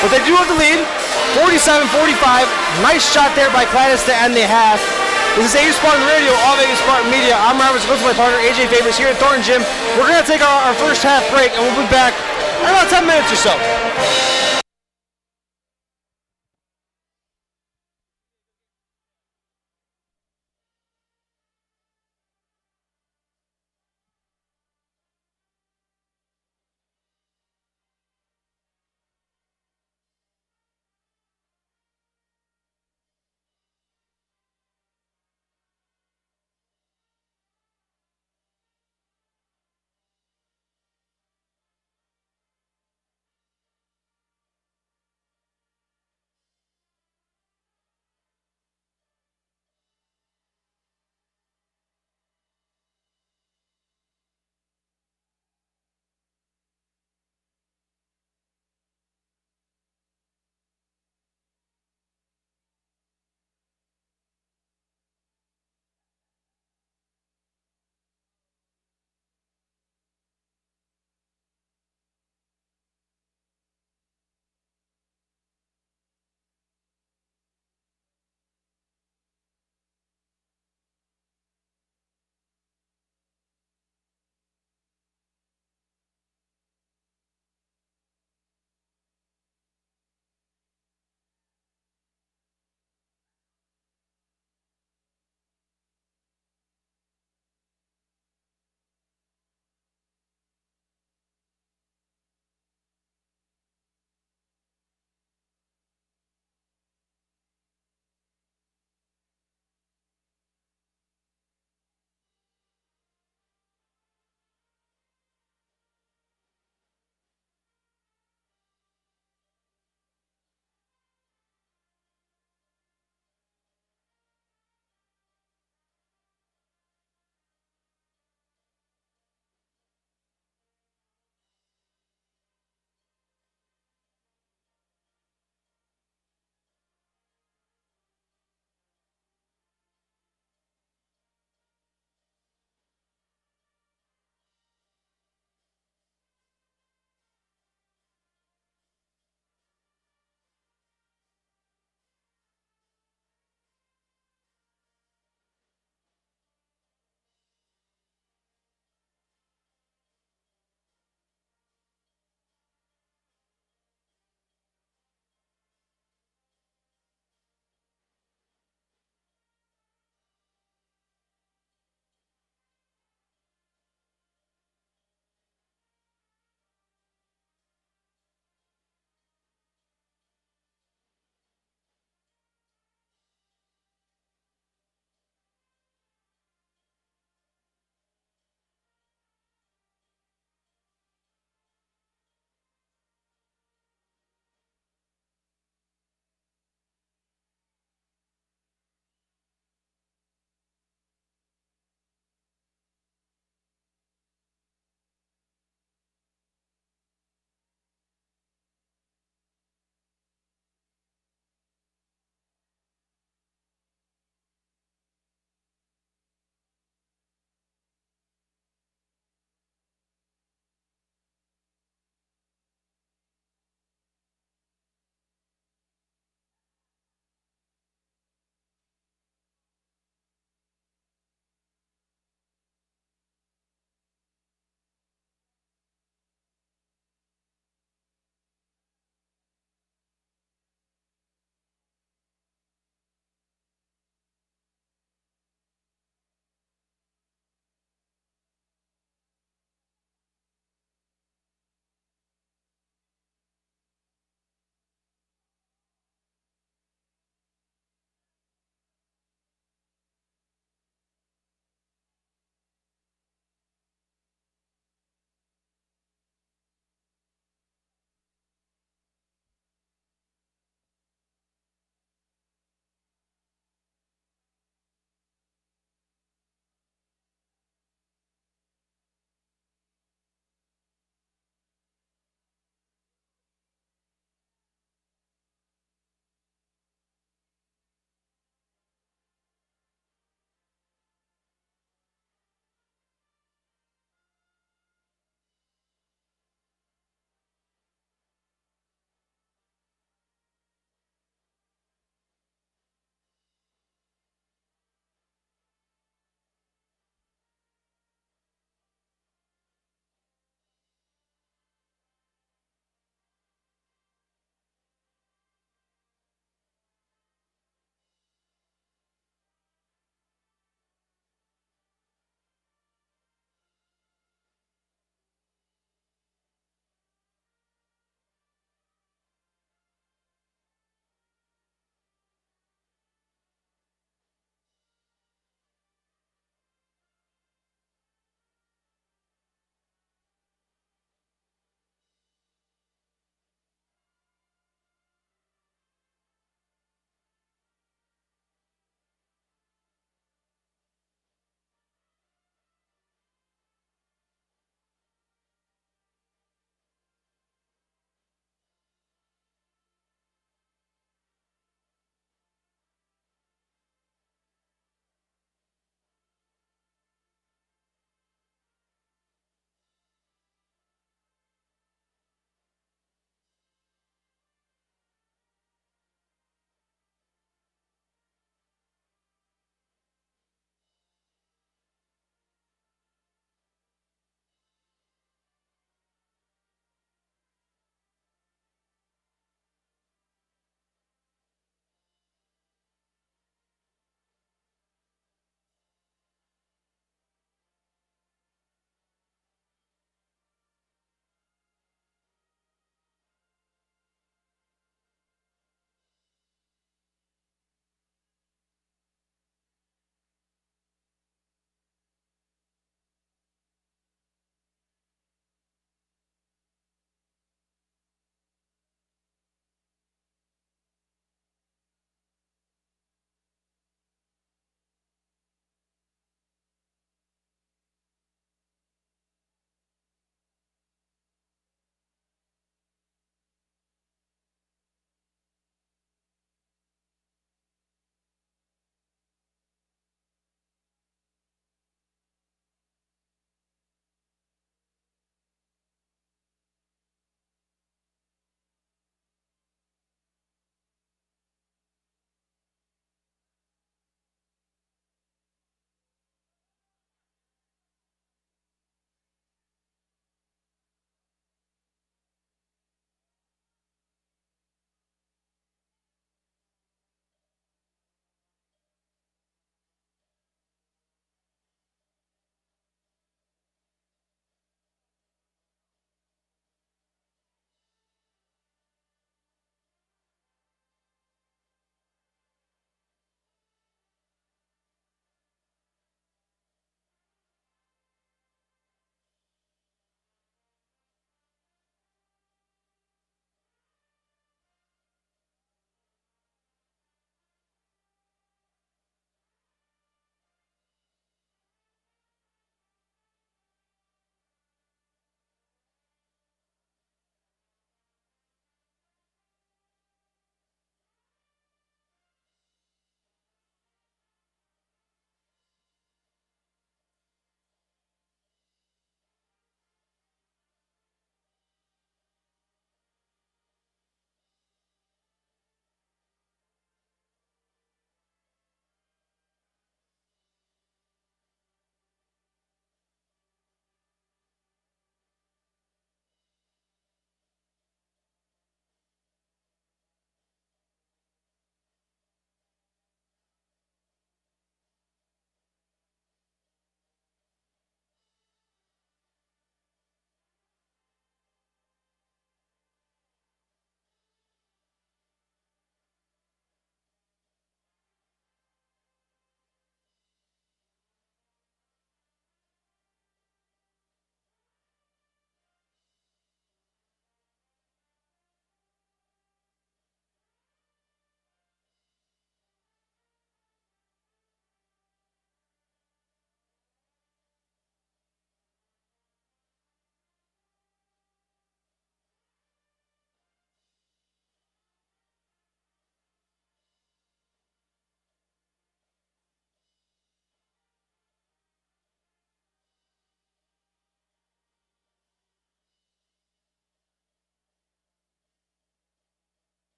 but they do have the lead. 47-45. Nice shot there by Cladis to end the half. This is AU Spartan Radio, all Vegas Spartan Media. I'm Roberts, go to my partner AJ Favors here at Thornton Gym. We're going to take our first half break, and we'll be back in about 10 minutes or so.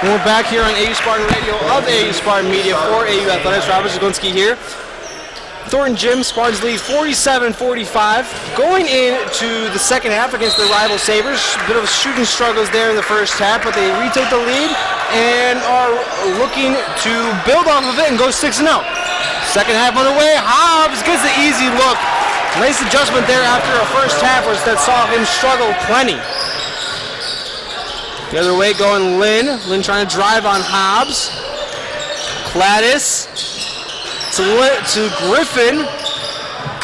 And we're back here on AU Spartan Radio of AU Spartan Media for AU Athletics. Robert Zaglinski here. Thornton Gym, Spartans lead 47-45. Going into the second half against their rival Sabres. A bit of shooting struggles there in the first half, but they retake the lead and are looking to build off of it and go 6-0. Second half on the way. Hobbs gets the easy look. Nice adjustment there after a first half that saw him struggle plenty. The other way going Lynn. Lynn trying to drive on Hobbs. Cladis to Griffin.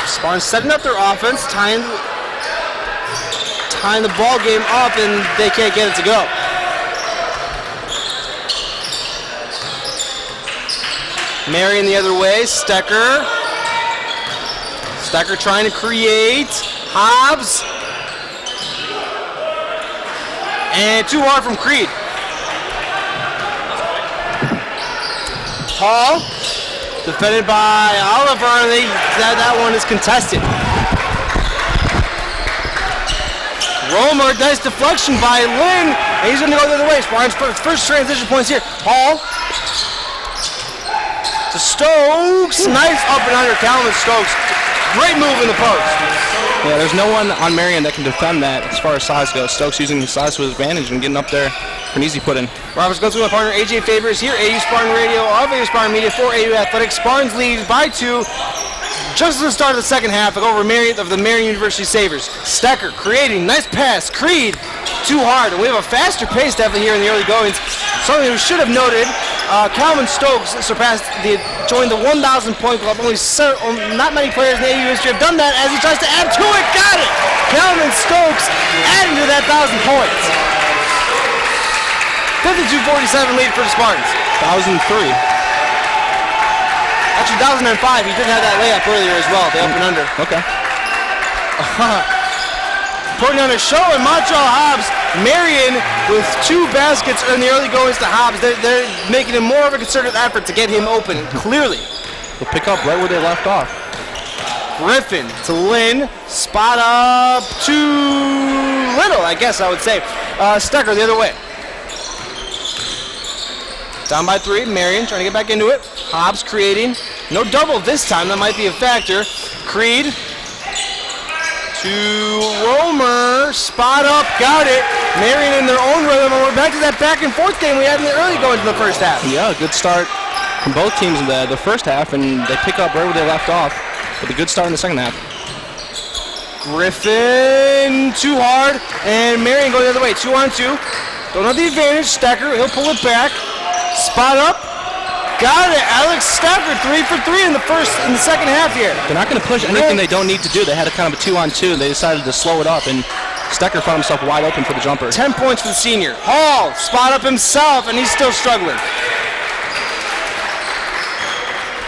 Spartans setting up their offense, tying the ball game up, and they can't get it to go. Marion the other way. Stecker trying to create. Hobbs. And too hard from Creed. Hall, defended by Oliver, and that one is contested. Romer, nice deflection by Lynn, and he's going to go the other way. Spartans first transition points here. Hall to Stokes, nice up and under Calvin Stokes. Great move in the post. Yeah, there's no one on Marion that can defend that as far as size goes. Stokes using his size to his advantage and getting up there for an easy put-in. Robert's goes to my partner AJ Favors here, AU Spartan Radio of AU Spartan Media for AU Athletics. Spartans lead by 2 just at the start of the second half over Marion of the Marion University Sabres. Stecker creating, nice pass. Creed, too hard. And we have a faster pace definitely here in the early goings. Something we should have noted, Calvin Stokes joined the 1,000 point club. Not many players in the AU history have done that as he tries to add to it. Got it! Calvin Stokes adding to that 1,000 points. 52-47 lead for the Spartans. 1,003. Actually, 1,005. He did have that layup earlier as well, the up and under. Okay. Putting on a show, and Montreal Hobbs, Marion with 2 baskets in the early goings to Hobbs. They're making it more of a concerted effort to get him open, clearly. They'll pick up right where they left off. Griffin to Lynn, spot up too little, I guess I would say. Stecker the other way. Down by 3, Marion trying to get back into it. Hobbs creating. No double this time, that might be a factor. Creed to Romer, spot up, got it. Marion in their own rhythm, and we're back to that back and forth game we had in the early going to the first half. Yeah, good start from both teams in the first half, and they pick up right where they left off with a good start in the second half. Griffin, too hard, and Marion going the other way, 2-on-2. Don't have the advantage, Stecker, he'll pull it back. Spot up, got it. Alex Stecker, 3 for 3 in the second half here. They're not going to push anything they don't need to do. They had a kind of a 2-on-2, and they decided to slow it up, and Stecker found himself wide open for the jumper. 10 points for the senior. Hall, spot up himself, and he's still struggling.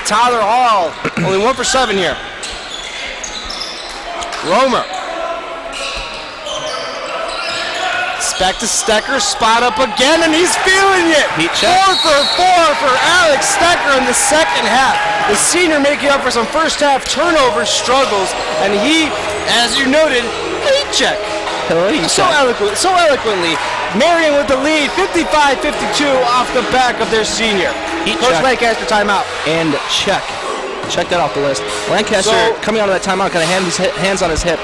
Tyler Hall, only 1 for 7 here. Romer. Back to Stecker, spot up again, and he's feeling it. 4 for 4 for Alex Stecker in the second half. The senior making up for some first half turnover struggles, and he, as you noted, heat check. So eloquently. Marion with the lead, 55-52 off the back of their senior. Coach Lancaster timeout. And check that off the list. Lancaster coming out of that timeout, kind of hands on his hip,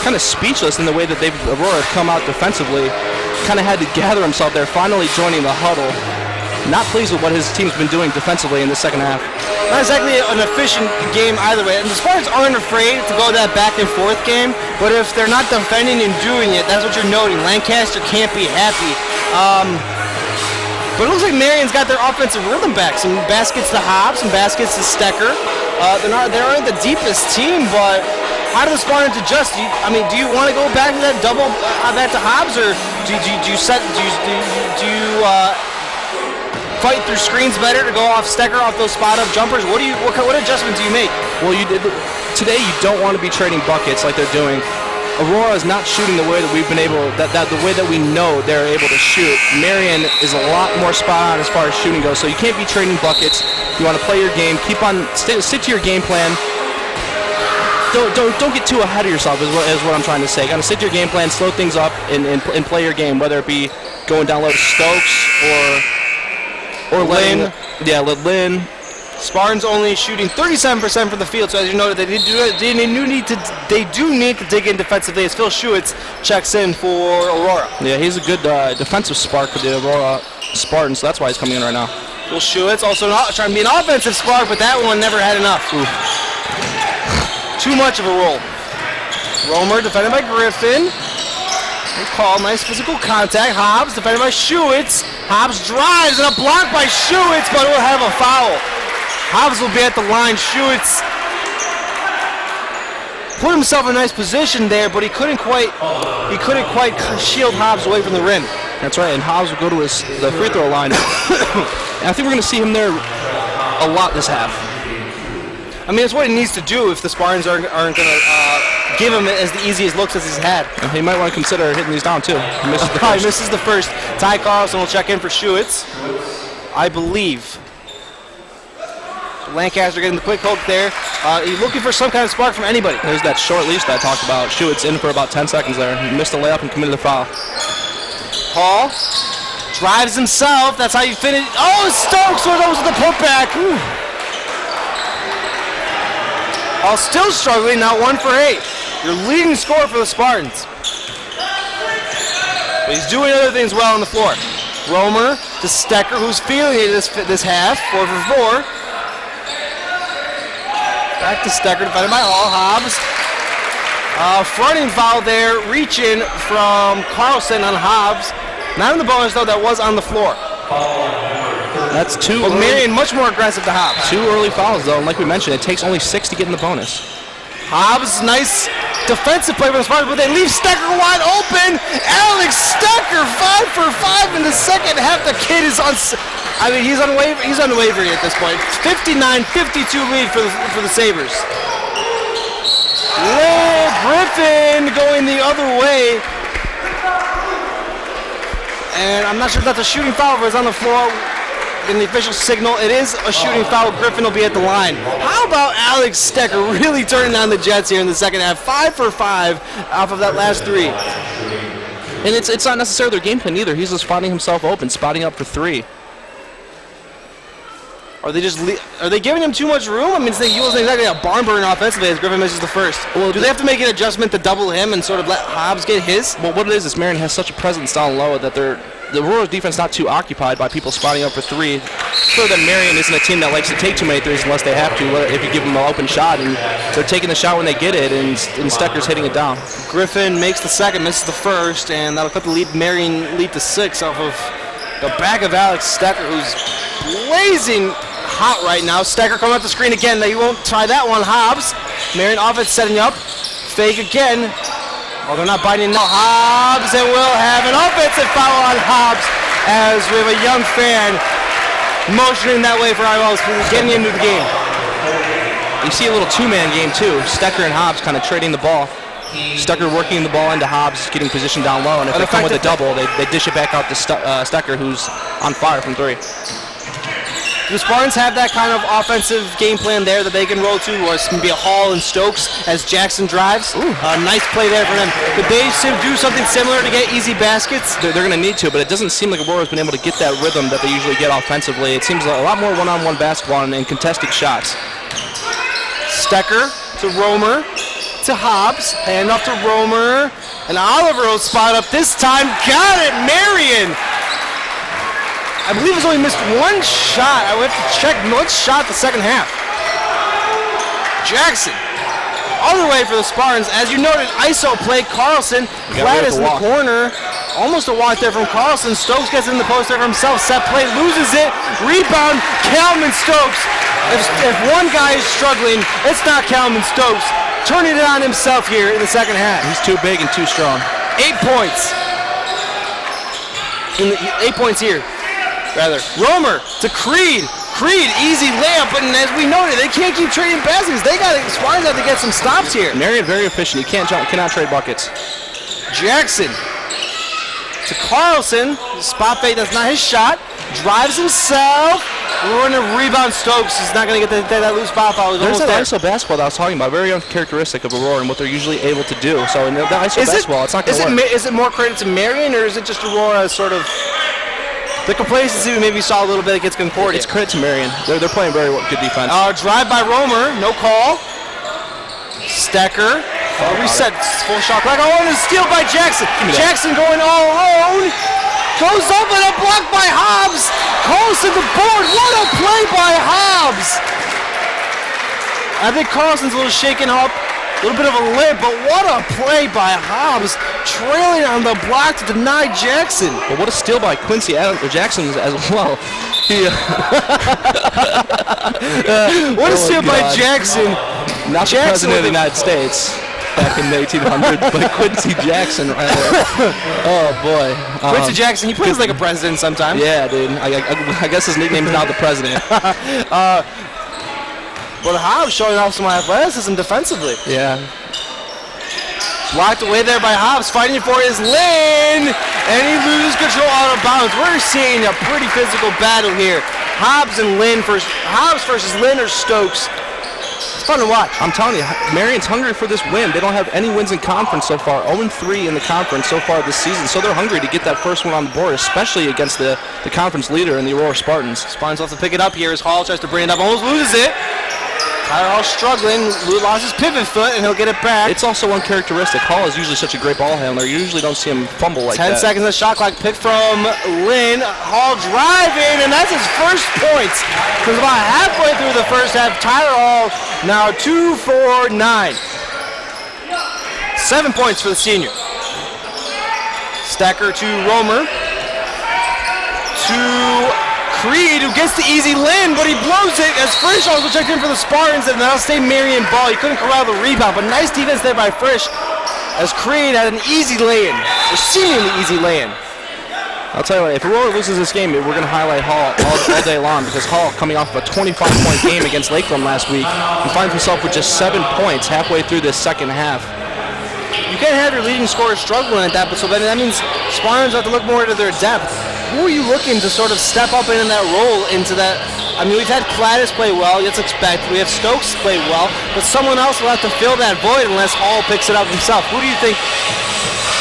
kind of speechless in the way that Aurora have come out defensively. Kind of had to gather himself there, finally joining the huddle. Not pleased with what his team's been doing defensively in the second half. Not exactly an efficient game either way. And the Spartans aren't afraid to go that back and forth game, but if they're not defending and doing it, that's what you're noting. Lancaster can't be happy. But it looks like Marion's got their offensive rhythm back. Some baskets to Hobbs, some baskets to Stecker. They aren't the deepest team, but how do the Spartans adjust? Do you want to go back to that double back to Hobbs, or do you fight through screens better to go off Stecker off those spot up jumpers? What adjustments do you make? Well, today you don't want to be trading buckets like they're doing. Aurora is not shooting the way that we've been able, the way that we know they're able to shoot. Marion is a lot more spot on as far as shooting goes, so you can't be trading buckets. You want to play your game, stick to your game plan. Don't get too ahead of yourself is what I'm trying to say. Got to stick to your game plan, slow things up, and play your game, whether it be going down low to Stokes or Lynn. let Lynn. Spartans only shooting 37% from the field, so as you noted, they do need to dig in defensively as Phil Schuetz checks in for Aurora. Yeah, he's a good defensive spark for the Aurora Spartans, so that's why he's coming in right now. Phil Schuetz also trying to be an offensive spark, but that one never had enough. Too much of a roll. Romer defended by Griffin. Good call, nice physical contact. Hobbs defended by Schuetz. Hobbs drives and a block by Schuetz, but will have a foul. Hobbs will be at the line. Schuetz put himself in a nice position there, but he couldn't quite shield Hobbs away from the rim. That's right, and Hobbs will go to the free throw line. And I think we're going to see him there a lot this half. I mean, it's what he needs to do if the Spartans aren't going to give him as the easiest looks as he's had. And he might want to consider hitting these down too. He misses the first. Ty Carlson will check in for Schuetz, I believe. Lancaster getting the quick hook there. He's looking for some kind of spark from anybody. There's that short leash that I talked about. Schuetz in for about 10 seconds there. He missed a layup and committed a foul. Hall drives himself. That's how you finish. Oh, Stokes goes with the putback. Hall still struggling, now 1 for 8. Your leading scorer for the Spartans. But he's doing other things well on the floor. Romer to Stecker, who's feeling it this half. 4 for 4. Back to Stecker, defended by Hall. Hobbs. Fronting foul there, reaching from Carlson on Hobbs. Not in the bonus, though, that was on the floor. That's two. But Marion much more aggressive to Hobbs. 2 early fouls, though, and like we mentioned, it takes only 6 to get in the bonus. Hobbs, nice defensive play from the Spartans, but they leave Stecker wide open. Alex Stecker, 5 for 5 in the second half. The kid is he's unwavering at this point. 59-52 lead for the Sabres. Griffin going the other way. And I'm not sure if that's a shooting foul, but it's on the floor. In the official signal, it is a shooting foul. Griffin will be at the line. How about Alex Stecker really turning on the Jets here in the second half? 5 for 5 off of that last 3. And it's not necessarily their game plan either. He's just finding himself open, spotting up for 3. Are they giving him too much room? I mean, he wasn't exactly a barn burner offensively as Griffin misses the first. Well, do they have to make an adjustment to double him and sort of let Hobbs get his? Well, what it is Marion has such a presence down low that the Aurora's defense not too occupied by people spotting up for 3. So that Marion isn't a team that likes to take too many threes unless they have to, if you give them an open shot. And they're taking the shot when they get it, and Stecker's hitting it down. Griffin makes the second, misses the first, and that'll cut the Marion lead to 6 off of the back of Alex Stecker, who's blazing hot right now. Stecker coming up the screen again. He won't try that one. Hobbs. Marion offense setting up. Fake again. Oh, they're not biting now. Hobbs, and we'll have an offensive foul on Hobbs as we have a young fan motioning that way for Iros getting into the game. You see a little 2-man game too. Stecker and Hobbs kind of trading the ball. Stecker working the ball into Hobbs, getting position down low, and if they come with a double, they dish it back out to Stecker, who's on fire from 3. Do the Spartans have that kind of offensive game plan there that they can roll to, or it's going to be a Hall and Stokes as Jackson drives? Nice play there for them. Could they do something similar to get easy baskets? They're going to need to, but it doesn't seem like Aurora's been able to get that rhythm that they usually get offensively. It seems a lot more one-on-one basketball and contested shots. Stecker to Romer to Hobbs, hand off to Romer, and Oliver will spot up this time. Got it, Marion! I believe he's only missed 1 shot. I would have to check what shot the second half. Jackson. Other way for the Spartans. As you noted, ISO play. Carlson. Gladys in the corner. Almost a walk there from Carlson. Stokes gets in the post there for himself. Set play. Loses it. Rebound. Calman Stokes. If one guy is struggling, it's not Calman Stokes. Turning it on himself here in the second half. He's too big and too strong. 8 points. 8 points here. Romer to Creed. Creed, easy layup, but as we noted, they can't keep trading baskets. Spartans have to get some stops here. Marion very efficient. He cannot trade buckets. Jackson to Carlson. Spot fake, that's not his shot. Drives himself. We're going to rebound Stokes. He's not going to get that loose foul. There's that ISO basketball that I was talking about, very uncharacteristic of Aurora and what they're usually able to do. So in the ISO basketball, it's not going to work. Is it more credit to Marion, or is it just Aurora sort of the complacency we maybe saw a little bit against Concordia? It's credit to Marion. They're playing very good defense. Drive by Romer, no call. Stecker, reset, full shot clock. Oh, and a steal by Jackson. Jackson going all alone. Goes up and a block by Hobbs. Carlson the board. What a play by Hobbs. I think Carlson's a little shaken up. A little bit of a limp, but what a play by Hobbs. Trailing on the block to deny Jackson. But what a steal by Quincy Jackson as well. What a steal by Jackson. Not the President of the United States back in 1800, but Quincy Jackson. Oh, boy. Quincy Jackson, he plays like a president sometimes. Yeah, dude. I guess his nickname is now the President. But Hobbs showing off some athleticism defensively. Yeah. Blocked away there by Hobbs, fighting for his Lynn, and he loses control out of bounds. We're seeing a pretty physical battle here. Hobbs versus Lynn or Stokes. It's fun to watch. I'm telling you, Marion's hungry for this win. They don't have any wins in conference so far. 0-3 in the conference so far this season. So they're hungry to get that first one on the board, especially against the conference leader in the Aurora Spartans. Spartans have to pick it up here as Hall tries to bring it up, almost loses it. Tyler Hall struggling, lost his pivot foot, and he'll get it back. It's also uncharacteristic. Hall is usually such a great ball handler. You usually don't see him fumble like 10 that. 10 seconds of shot clock picked from Lynn. Hall driving, and that's his first points. Because about halfway through the first half, Tyler Hall now 2 for 9. 7 points for the senior. Stacker to Romer. To Creed, who gets the easy Lynn, but he blows it as Frisch also checked in for the Spartans, and that'll stay Marion ball. He couldn't corral the rebound, but nice defense there by Frisch as Creed had an easy lay-in, or seemingly easy lay-in. I'll tell you what, if Aurora loses this game, we're going to highlight Hall all day long, because Hall, coming off of a 25-point game against Lakeland last week, he finds himself with just 7 points halfway through this second half. You can't have your leading scorer struggling at that, but so that means Spartans have to look more into their depth. Who are you looking to sort of step up in that role into that? I mean, we've had Cladis play well, let's expect. We have Stokes play well, but someone else will have to fill that void unless Hall picks it up himself. Who do you think?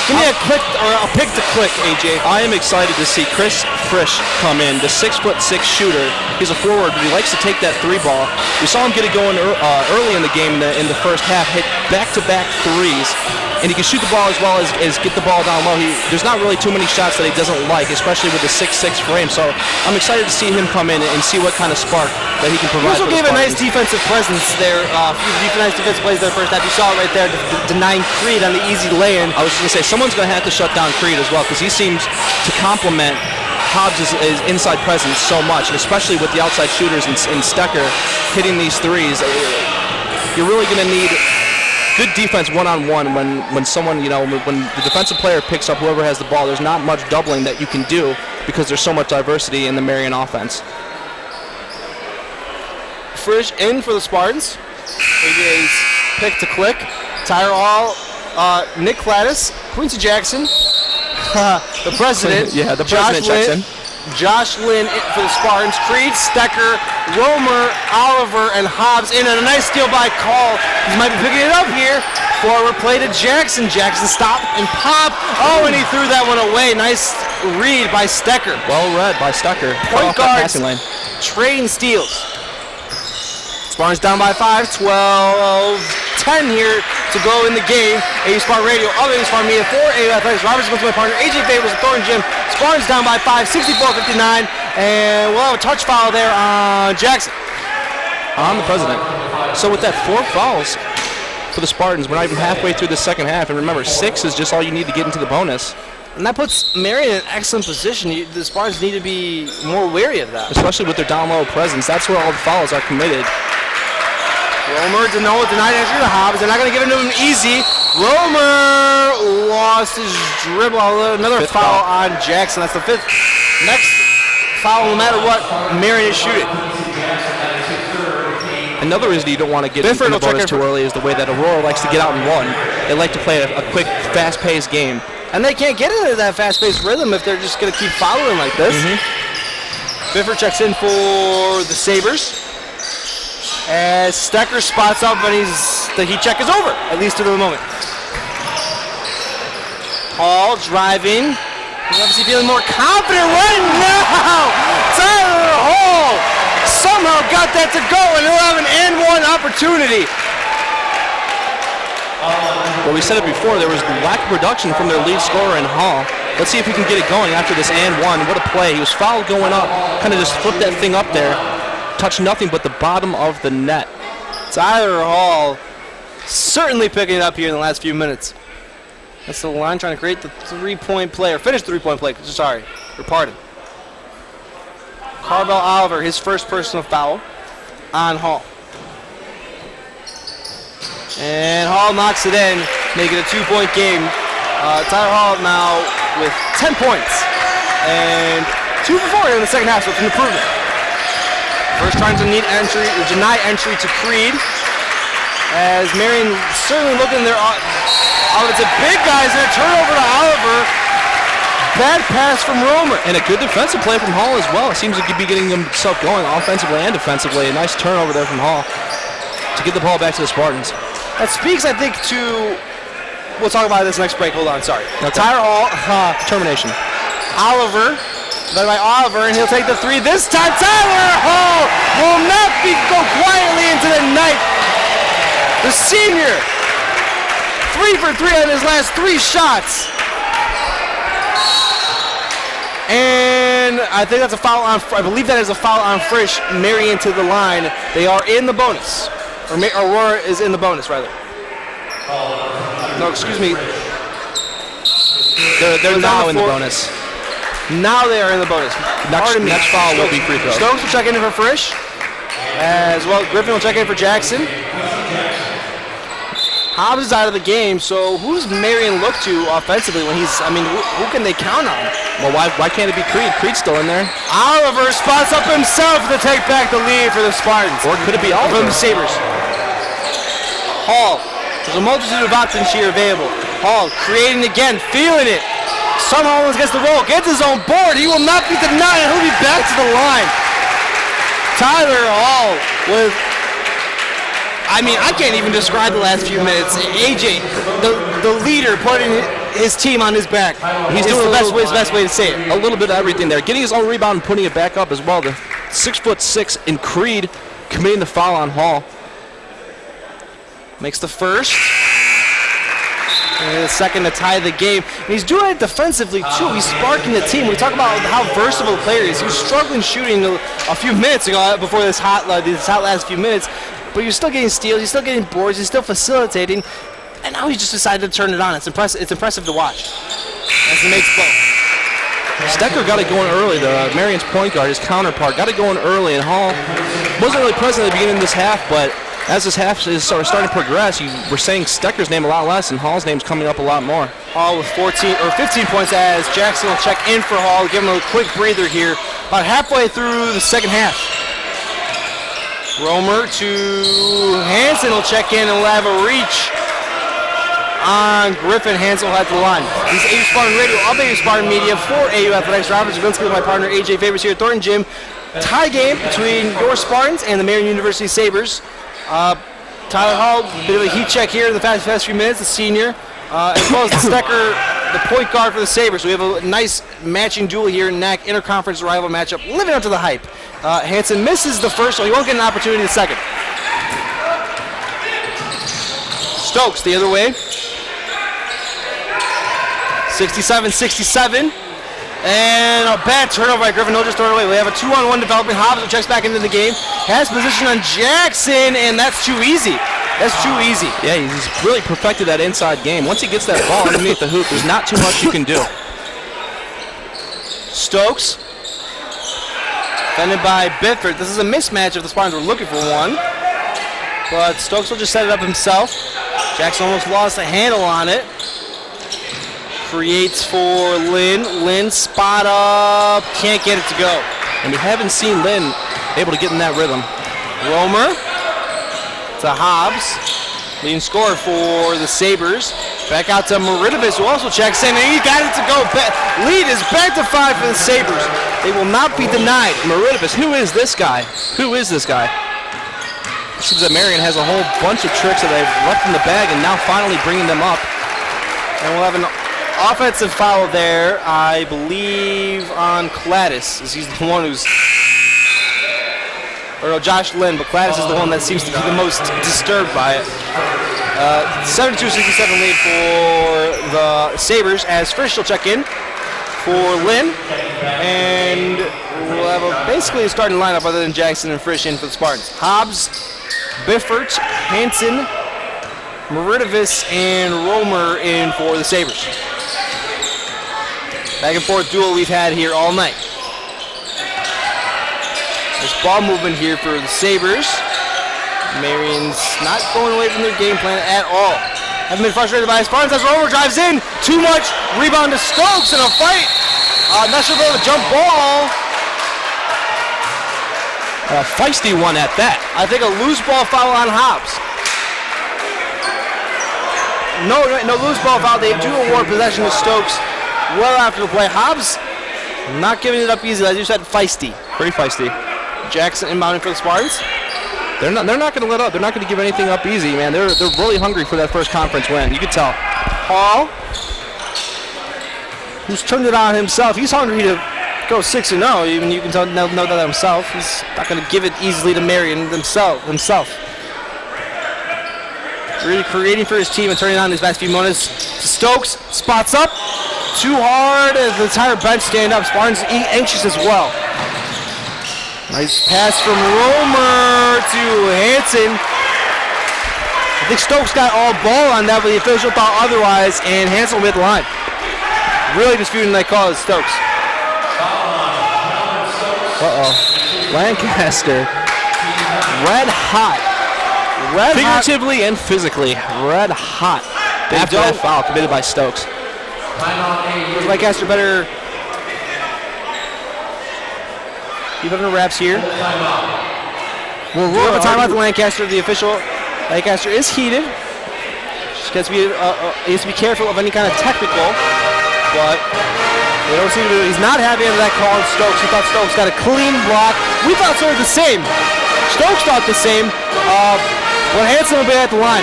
Give me a pick to click, AJ. I am excited to see Chris Frisch come in, the 6'6" shooter. He's a forward, but he likes to take that 3 ball. We saw him get it going early in the game in the first half, hit back-to-back threes. And he can shoot the ball as well as get the ball down low. There's not really too many shots that he doesn't like, especially with the 6'6" frame. So I'm excited to see him come in and see what kind of spark that he can provide. He also gave a nice defensive presence there. A few nice defensive plays there first half. You saw it right there, denying Creed on the easy lay-in. I was just going to say, someone's going to have to shut down Creed as well, because he seems to complement Hobbs' inside presence so much, and especially with the outside shooters and Stecker hitting these threes. You're really going to need good defense one-on-one when someone, when the defensive player picks up whoever has the ball. There's not much doubling that you can do because there's so much diversity in the Marion offense. Frisch in for the Spartans. AJ's pick to click. Tyler Hall, Nick Cladis, Quincy Jackson, the president. Yeah, the president checks in. Josh Lynn for the Spartans, Creed, Stecker, Romer, Oliver, and Hobbs in, and a nice steal by Call. He might be picking it up here. Forward play to Jackson. Jackson stopped and popped. Oh, and he threw that one away. Nice read by Stecker. Well read by Stecker. Point guards trading steals. Spartans down by 5, 12-10 here to go in the game. AU Spartan Radio, other than Spartan Media, for AU Athletics. Robertson goes to my partner, AJ Favors and Thornton Gym. Spartans down by 5, 64-59, and we'll have a touch foul there on Jackson. On the president. So with that 4 fouls for the Spartans, we're not even halfway through the second half, and remember, 6 is just all you need to get into the bonus. And that puts Marion in an excellent position. The Spartans need to be more wary of that. Especially with their down-low presence. That's where all the fouls are committed. Romer denied entry to Hobbs. They're not going to give it to him easy. Romer lost his dribble. Another foul on Jackson. That's the 5th. Next foul, no matter what, Marion is shooting. Another reason you don't want to get into the bonus too early is the way that Aurora likes to get out and run. They like to play a quick, fast-paced game. And they can't get into that fast-paced rhythm if they're just going to keep following like this. Bifford checks in for the Sabres. As Stecker spots up, and the heat check is over, at least to the moment. Hall driving. He's obviously feeling more confident right now. Tyler Hall somehow got that to go, and he'll have an and one opportunity. Well, we said it before, there was lack of production from their lead scorer in Hall. Let's see if he can get it going after this and one. What a play. He was fouled going up, kind of just flipped that thing up there. Touched nothing but the bottom of the net. Tyler Hall certainly picking it up here in the last few minutes. That's the line trying to create the three-point play, or finish the three-point play. Sorry, or pardon. Carvel Oliver, his first personal foul on Hall. And Hall knocks it in, making it a 2-point game. Tyler Hall now with 10 points. And 2 for 4 in the second half, so it's an improvement. First trying to deny entry to Creed. As Marion certainly looking there. It's a big guys there. Turnover to Oliver. Bad pass from Romer. And a good defensive play from Hall as well. It seems to be getting himself going offensively and defensively. A nice turnover there from Hall to get the ball back to the Spartans. That speaks, I think, to... We'll talk about this next break. Hold on, sorry. Okay. Tyler Hall. Termination. Oliver. Led by Oliver, and he'll take the three this time. Tyler Hall will not go quietly into the night. The senior, 3 for 3 on his last 3 shots. And I think that's a foul on, I believe that is a foul on Frisch. Marion to the line. They are in the bonus. Or Aurora is in the bonus, rather. No, excuse me. They're now in the bonus. Now they are in the bonus. Next foul will be free throw. Stokes will check in for Frisch. As well, Griffin will check in for Jackson. Hobbs is out of the game, so who does Marion look to offensively when he's, who can they count on? Well, why can't it be Creed? Creed's still in there. Oliver spots up himself to take back the lead for the Spartans. Or could it be Oliver? From the Sabres. Hall. There's a multitude of options here available. Hall creating again, feeling it. Somehow almost gets the roll, gets his own board. He will not be denied. He'll be back to the line. Tyler Hall with, I can't even describe the last few minutes. AJ, the leader, putting his team on his back. He's doing the best way to say it. A little bit of everything there. Getting his own rebound and putting it back up as well. The 6'6" in Creed committing the foul on Hall. Makes the first. And the second to tie the game. And he's doing it defensively too. He's sparking the team. We talk about how versatile the player is. He was struggling shooting a few minutes ago before this hot last few minutes. But you're still getting steals, he's still getting boards, he's still facilitating. And now he just decided to turn it on. It's impressive to watch as he makes both. Stecker got it going early. The Marion's point guard, his counterpart, got it going early. And Hall wasn't really present at the beginning of this half, but as this half is starting to progress, we're saying Stecker's name a lot less, and Hall's name's coming up a lot more. Hall with 15 points as Jackson will check in for Hall, give him a quick breather here. About halfway through the second half. Romer to Hansen will check in and will have a reach on Griffin. Hansen will head to the line. This is AU Spartan Radio, up AU Spartan Media for AU Athletics. Robert Javinsky with my partner AJ Favors here at Thornton Gym. Tie game between your Spartans and the Marion University Sabres. Tyler Hall, bit of a heat check here in the past few minutes, the senior, as well as the Stecker, the point guard for the Sabres. So we have a nice matching duel here in NAC interconference rival matchup, living up to the hype. Hansen misses the first, so he won't get an opportunity the second. Stokes the other way. 67-67. And a bad turnover by Griffin. He'll just throw it away. We have a 2-on-1 development. Hobbs checks back into the game. Has position on Jackson, and that's too easy. That's too easy. Yeah, he's really perfected that inside game. Once he gets that ball underneath the hoop, there's not too much you can do. Stokes. Defended by Bifford. This is a mismatch if the Spartans were looking for one. But Stokes will just set it up himself. Jackson almost lost a handle on it. Creates for Lynn. Lynn spot up. Can't get it to go. And we haven't seen Lynn able to get in that rhythm. Romer to Hobbs. Leading scorer for the Sabres. Back out to Marinovich, who also checks in, and he got it to go. Lead is back to 5 for the Sabres. They will not be denied. Marinovich, who is this guy? Who is this guy? It seems that Marion has a whole bunch of tricks that they've left in the bag and now finally bringing them up. And we'll have an offensive foul there, I believe, on Cladis, as he's the one who's... Or no, Josh Lynn, but Cladis is the one that seems to be the most disturbed by it. 72-67 lead for the Sabres as Frisch will check in for Lynn. And we'll have basically a starting lineup other than Jackson and Frisch in for the Spartans. Hobbs, Biffert, Hansen, Marinovich, and Romer in for the Sabres. Back and forth duel we've had here all night. There's ball movement here for the Sabres. Marion's not going away from their game plan at all. Haven't been frustrated by Spartans as Romer drives in. Too much. Rebound to Stokes in a fight. Not sure about the jump ball. A feisty one at that. I think a loose ball foul on Hobbs. No loose ball foul. They do award possession to Stokes well after the play. Hobbs not giving it up easy. As you said, feisty. Pretty feisty. Jackson inbounding for the Spartans. They're not going to let up. They're not going to give anything up easy, man. They're really hungry for that first conference win. You can tell. Hall, who's turned it on himself. He's hungry to go 6-0. Even you can know that himself. He's not going to give it easily to Marion himself. Really creating for his team and turning on these last few moments. Stokes spots up. Too hard as the entire bench stand up. Spartans anxious as well. Nice pass from Romer to Hansen. I think Stokes got all ball on that, but the official thought otherwise, and Hansen will hit the line. Really disputing that call is Stokes. Lancaster. Red hot. Figuratively and physically. Red hot. After that foul committed by Stokes. Lancaster better keep up the wraps here. We'll roll a timeout to Lancaster. The official, Lancaster is heated. Just has to be, he has to be careful of any kind of technical, but they don't seem to. He's not happy with that call on Stokes. He thought Stokes got a clean block. We thought sort of the same. Stokes thought the same, but Hansen will be at the line.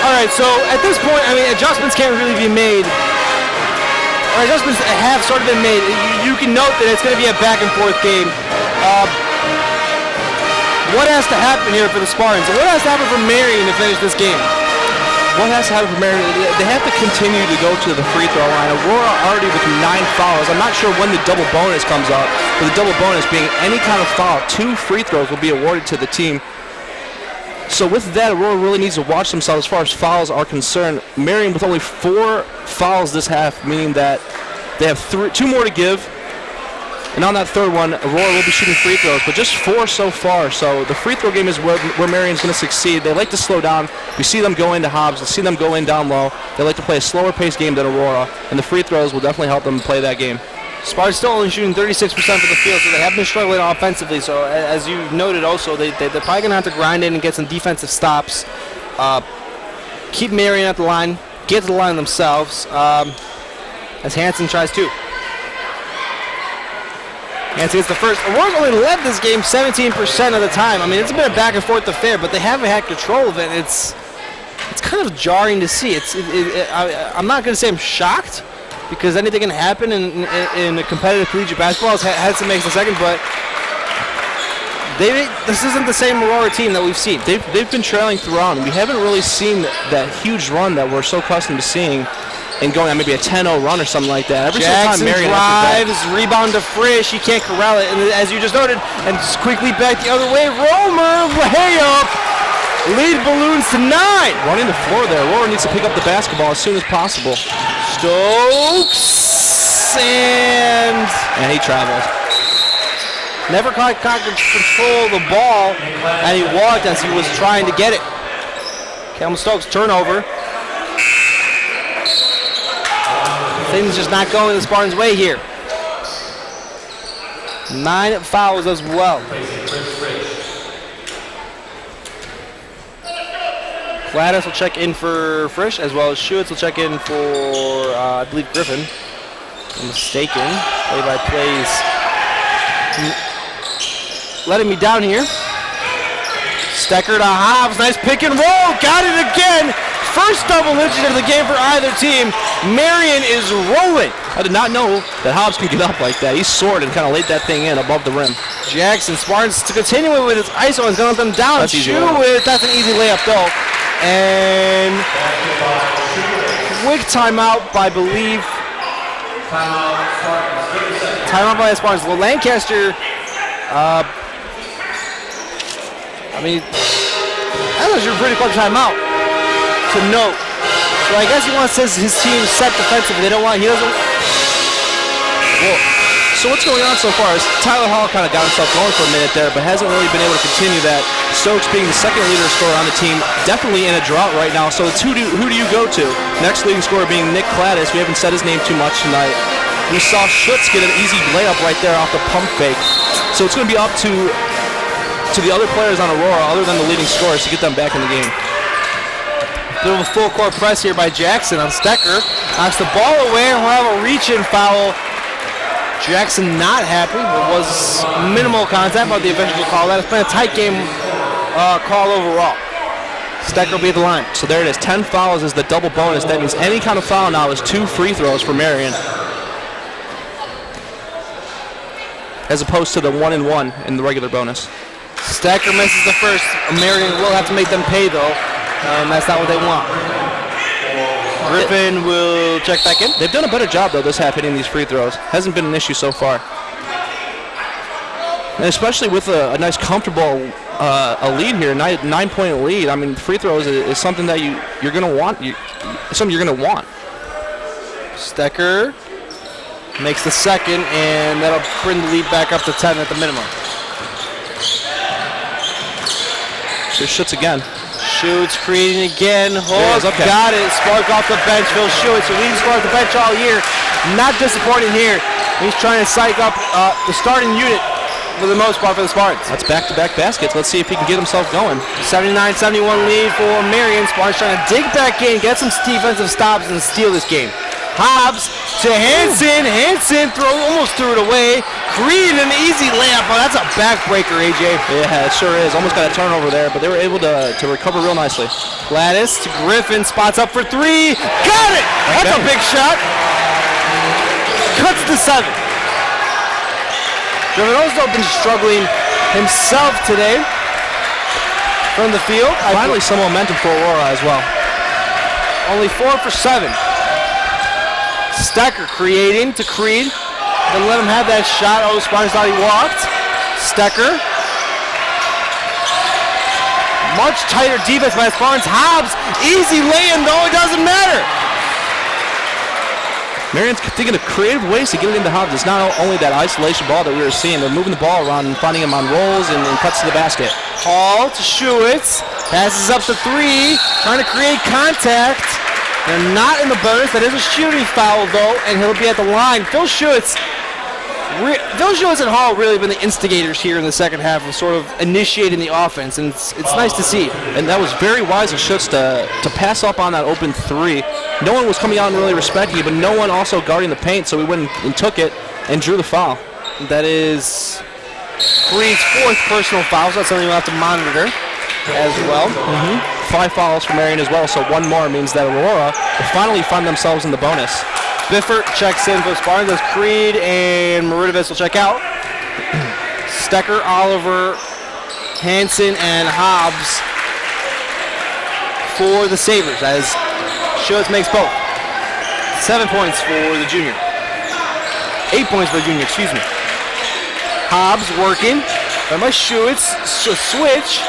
All right, so at this point, I mean, adjustments can't really be made. Adjustments have sort of been made. You can note that it's going to be a back and forth game. What has to happen here for the Spartans? What has to happen for Marion to finish this game? What has to happen for Marion? They have to continue to go to the free throw line. Aurora already with 9 fouls. I'm not sure when the double bonus comes up, but the double bonus being any kind of foul, 2 free throws will be awarded to the team. So with that, Aurora really needs to watch themselves as far as fouls are concerned. Marion with only 4 fouls this half, meaning that they have 2 more to give. And on that third one, Aurora will be shooting free throws, but just 4 so far. So the free throw game is where Marion's going to succeed. They like to slow down. We see them go into Hobbs. We see them go in down low. They like to play a slower paced game than Aurora, and the free throws will definitely help them play that game. Spartans still only shooting 36% for the field, so they have been struggling offensively. So as you noted also, they're probably going to have to grind in and get some defensive stops. Keep Marion at the line, get to the line themselves, as Hansen tries to. Hansen gets the first. Aurora's only led this game 17% of the time. I mean, it's been a back and forth affair, but they haven't had control of it. It's kind of jarring to see. I'm not going to say I'm shocked, because anything can happen in a competitive collegiate basketball. Hansen makes the second, but this isn't the same Aurora team that we've seen. They've been trailing throughout, and we haven't really seen that huge run that we're so accustomed to seeing and going on maybe a 10-0 run or something like that. Every Jackson single time drives, rebound to Frisch. He can't corral it, and as you just noted, and just quickly back the other way. Romer, layup. Lead balloons to 9. Running the floor there. Aurora needs to pick up the basketball as soon as possible. Stokes, and he traveled. Never caught control of the ball, and he walked as he was trying to get it. Cameron Stokes, turnover. Things just not going the Spartans' way here. 9 fouls as well. Gladys will check in for Frisch, as well as Schuetz will check in for, I believe, Griffin. If I'm mistaken. Play-by-plays letting me down here. Stecker to Hobbs. Nice pick and roll. Got it again. First double digit of the game for either team. Marion is rolling. I did not know that Hobbs could get up like that. He soared and kind of laid that thing in above the rim. Jackson Spartans to continue with his ISO and going them down. That's easy. That's an easy layup though. And quick timeout by Believe. Timeout by the Spartans. Well, Lancaster, I mean, that was a pretty quick timeout to note. So I guess he wants his team set defensively. He doesn't. Well, so what's going on so far is Tyler Hall kind of got himself going for a minute there, but hasn't really been able to continue that. Stokes being the second leader scorer on the team, definitely in a drought right now. So it's who do you go to? Next leading scorer being Nick Cladis. We haven't said his name too much tonight. We saw Schutz get an easy layup right there off the pump fake. So it's going to be up to the other players on Aurora, other than the leading scorers, to get them back in the game. Bit of a full court press here by Jackson on Stecker. Knocks the ball away and we'll have a reach-in foul. Jackson not happy. It was minimal contact, but the officials will call that. It's been a tight game call overall. Stecker will be at the line. So there it is. 10 fouls is the double bonus. That means any kind of foul now is 2 free throws for Marion, as opposed to the 1-and-1 in the regular bonus. Stecker misses the first. Marion will have to make them pay though, and that's not what they want. Griffin will check back in. They've done a better job though this half hitting these free throws. Hasn't been an issue so far. And especially with a nice comfortable a lead here, 9-point lead. I mean, free throws is something that you're going to want. Something you're going to want. Stecker makes the second, and that'll bring the lead back up to 10 at the minimum. Here's Schutz again. Schutz creating again. Okay. Got it. Spark off the bench. Phil Schutz, the leading scorer off the bench all year. Not disappointing here. He's trying to psych up the starting unit for the most part for the Spartans. That's back-to-back baskets. Let's see if he can get himself going. 79-71 lead for Marion. Spartans trying to dig back in, get some defensive stops, and steal this game. Hobbs to Hansen. Hansen almost threw it away. Creed an easy layup. Oh, that's a backbreaker, AJ. Yeah, it sure is. Almost got a turnover there, but they were able to recover real nicely. Gladys to Griffin. Spots up for three. Got it! That's a big shot. Cuts to 7. Griffin also been struggling himself today from the field. Finally some momentum for Aurora as well. Only 4 for 7. Stecker creating to Creed. Then let him have that shot. Oh, Spartans thought he walked. Stecker. Much tighter defense by Spartans. Hobbs, easy lay-in though, it doesn't matter. Marion's thinking of creative ways to get it into Hobbs. It's not only that isolation ball that we were seeing. They're moving the ball around and finding him on rolls and cuts to the basket. Hall to Schutz. Passes up to 3. Trying to create contact. They're not in the bonus. That is a shooting foul, though, and he'll be at the line. Phil Schutz and Hall really been the instigators here in the second half of sort of initiating the offense, and it's nice to see. And that was very wise of Schutz to pass up on that open 3. No one was coming out and really respecting it, but no one also guarding the paint, so he went and took it and drew the foul. That is Creed's 4th personal foul, so that's something we'll have to monitor as well. 5 fouls for Marion as well, so 1 more means that Aurora will finally find themselves in the bonus. Biffert checks in for Spartans as Creed and Maridovic will check out. Stecker, Oliver, Hansen, and Hobbs for the Sabres as Schutz makes both. 7 points for the junior. 8 points for the junior, excuse me. Hobbs working. Then by Schutz, switch.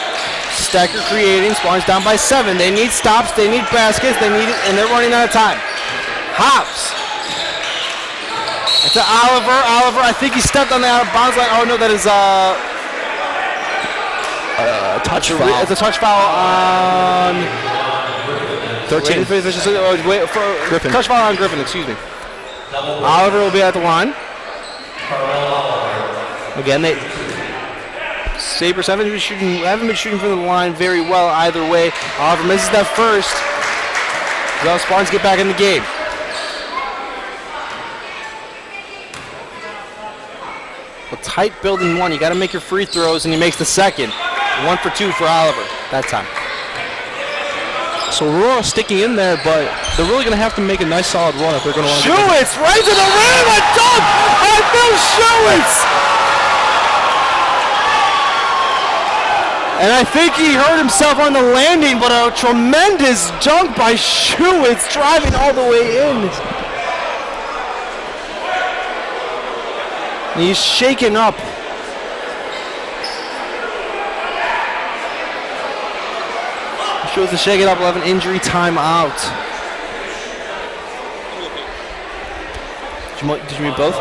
Stecker creating, Spartans down by 7. They need stops, they need baskets, they need it, and they're running out of time. Hobbs. To Oliver. Oliver, I think he stepped on the out of bounds line. Oh no, that is a touch foul. It's a touch foul on 13. Griffin. Touch foul on Griffin, excuse me. Oliver will be at the line. Again, Sabres haven't been shooting from the line very well either way. Oliver misses that first. Well, Spartans get back in the game. A tight building one. You got to make your free throws, and he makes the second. 1 for 2 for Oliver that time. So Aurora sticking in there, but they're really going to have to make a nice solid run if they're going to want to. Schuetz right to the rim, a dunk by Phil Schuetz. And I think he hurt himself on the landing, but a tremendous dunk by Schuetz, driving all the way in. And he's shaken up. Schuetz is shaken up. We'll have an injury timeout. Did you mean both?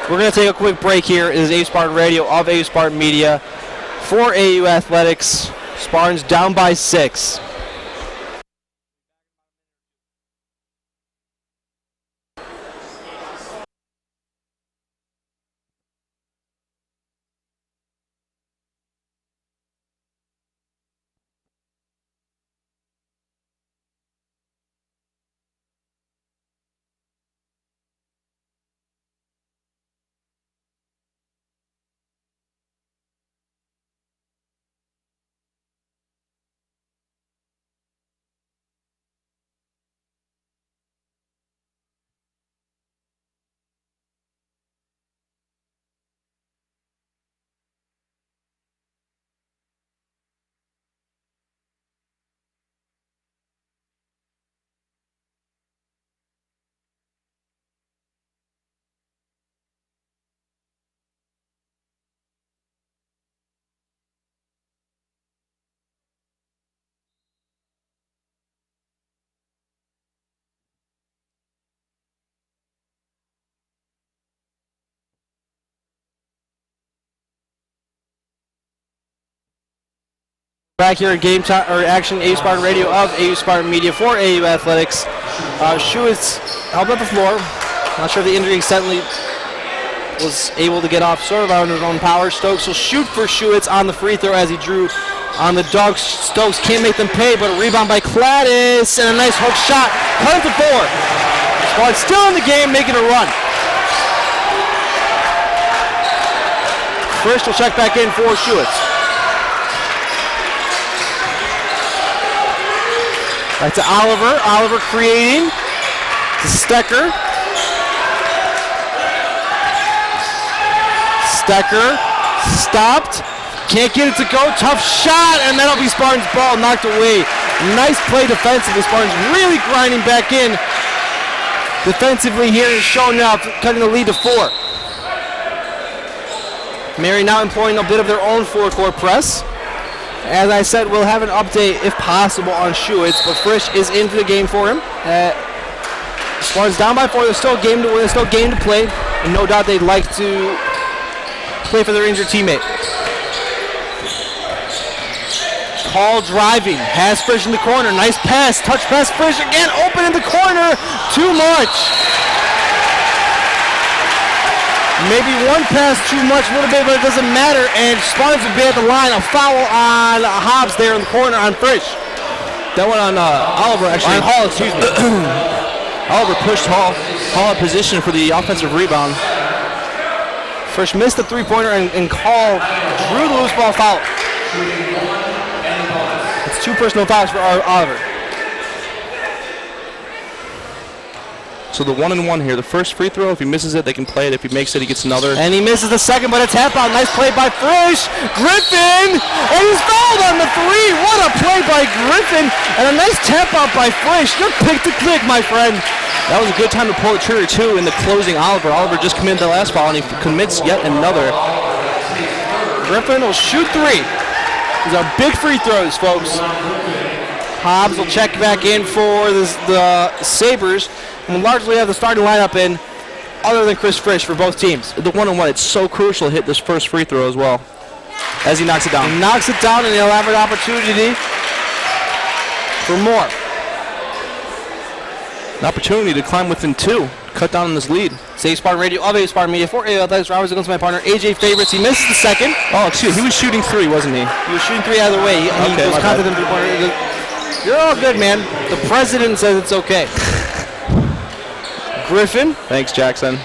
We're going to take a quick break here. It is AU Spartan Radio of AU Spartan Media for AU Athletics. Spartans down by 6. Back here at Game Time or Action AU Spartan Radio of AU Spartan Media for AU Athletics. Schuetz held up the floor. Not sure if the injury extently was able to get off sort of on his own power. Stokes will shoot for Schuetz on the free throw as he drew on the dunk. Stokes can't make them pay, but a rebound by Cladis and a nice hook shot. Cut it to 4. Spartans still in the game, making a run. First will check back in for Schuetz. Right to Oliver. Oliver creating to Stecker. Stecker stopped. Can't get it to go. Tough shot, and that'll be Spartans' ball knocked away. Nice play defensively. Spartans really grinding back in defensively here and showing up, cutting the lead to 4. Mary now employing a bit of their own four-court press. As I said, we'll have an update, if possible, on Schuetz, but Frisch is into the game for him. Spartans down by 4. There's still a game to win. There's still a game to play, and no doubt they'd like to play for their injured teammate. Paul driving, has Frisch in the corner. Nice pass, touch pass, Frisch again, open in the corner. Too much. Maybe one pass too much, a little bit, but it doesn't matter. And Spartans will be at the line. A foul on Hobbs there in the corner on Frisch. That one on Oliver, actually. On Hall, excuse me. Oliver pushed Hall in position for the offensive rebound. Frisch missed the three-pointer and Hall drew the loose ball foul. It's 2 personal fouls for Oliver. So the 1-and-1 here. The first free throw, if he misses it, they can play it. If he makes it, he gets another. And he misses the second, but a tap out. Nice play by Frisch. Griffin, and he's fouled on the 3. What a play by Griffin, and a nice tap out by Frisch. Good pick to click, my friend. That was a good time to pull the trigger, too, in the closing Oliver. Oliver just committed the last foul, and he commits yet another. Griffin will shoot 3. These are big free throws, folks. Hobbs will check back in for the Sabres. And will largely have the starting lineup in, other than Chris Frisch for both teams. The 1-on-1, it's so crucial to hit this first free throw as well, as he knocks it down. He knocks it down, and he'll have an opportunity for more. An opportunity to climb within 2. Cut down on this lead. Save Spartan Radio of A Spartan Media for A Athletics. Roberts against my partner AJ Favorites. He misses the second. Oh, excuse me. He was shooting 3, wasn't he? He was shooting 3 either way. He Okay, was my contacting him. You're all good, man. The president says it's okay. Griffin. Thanks, Jackson.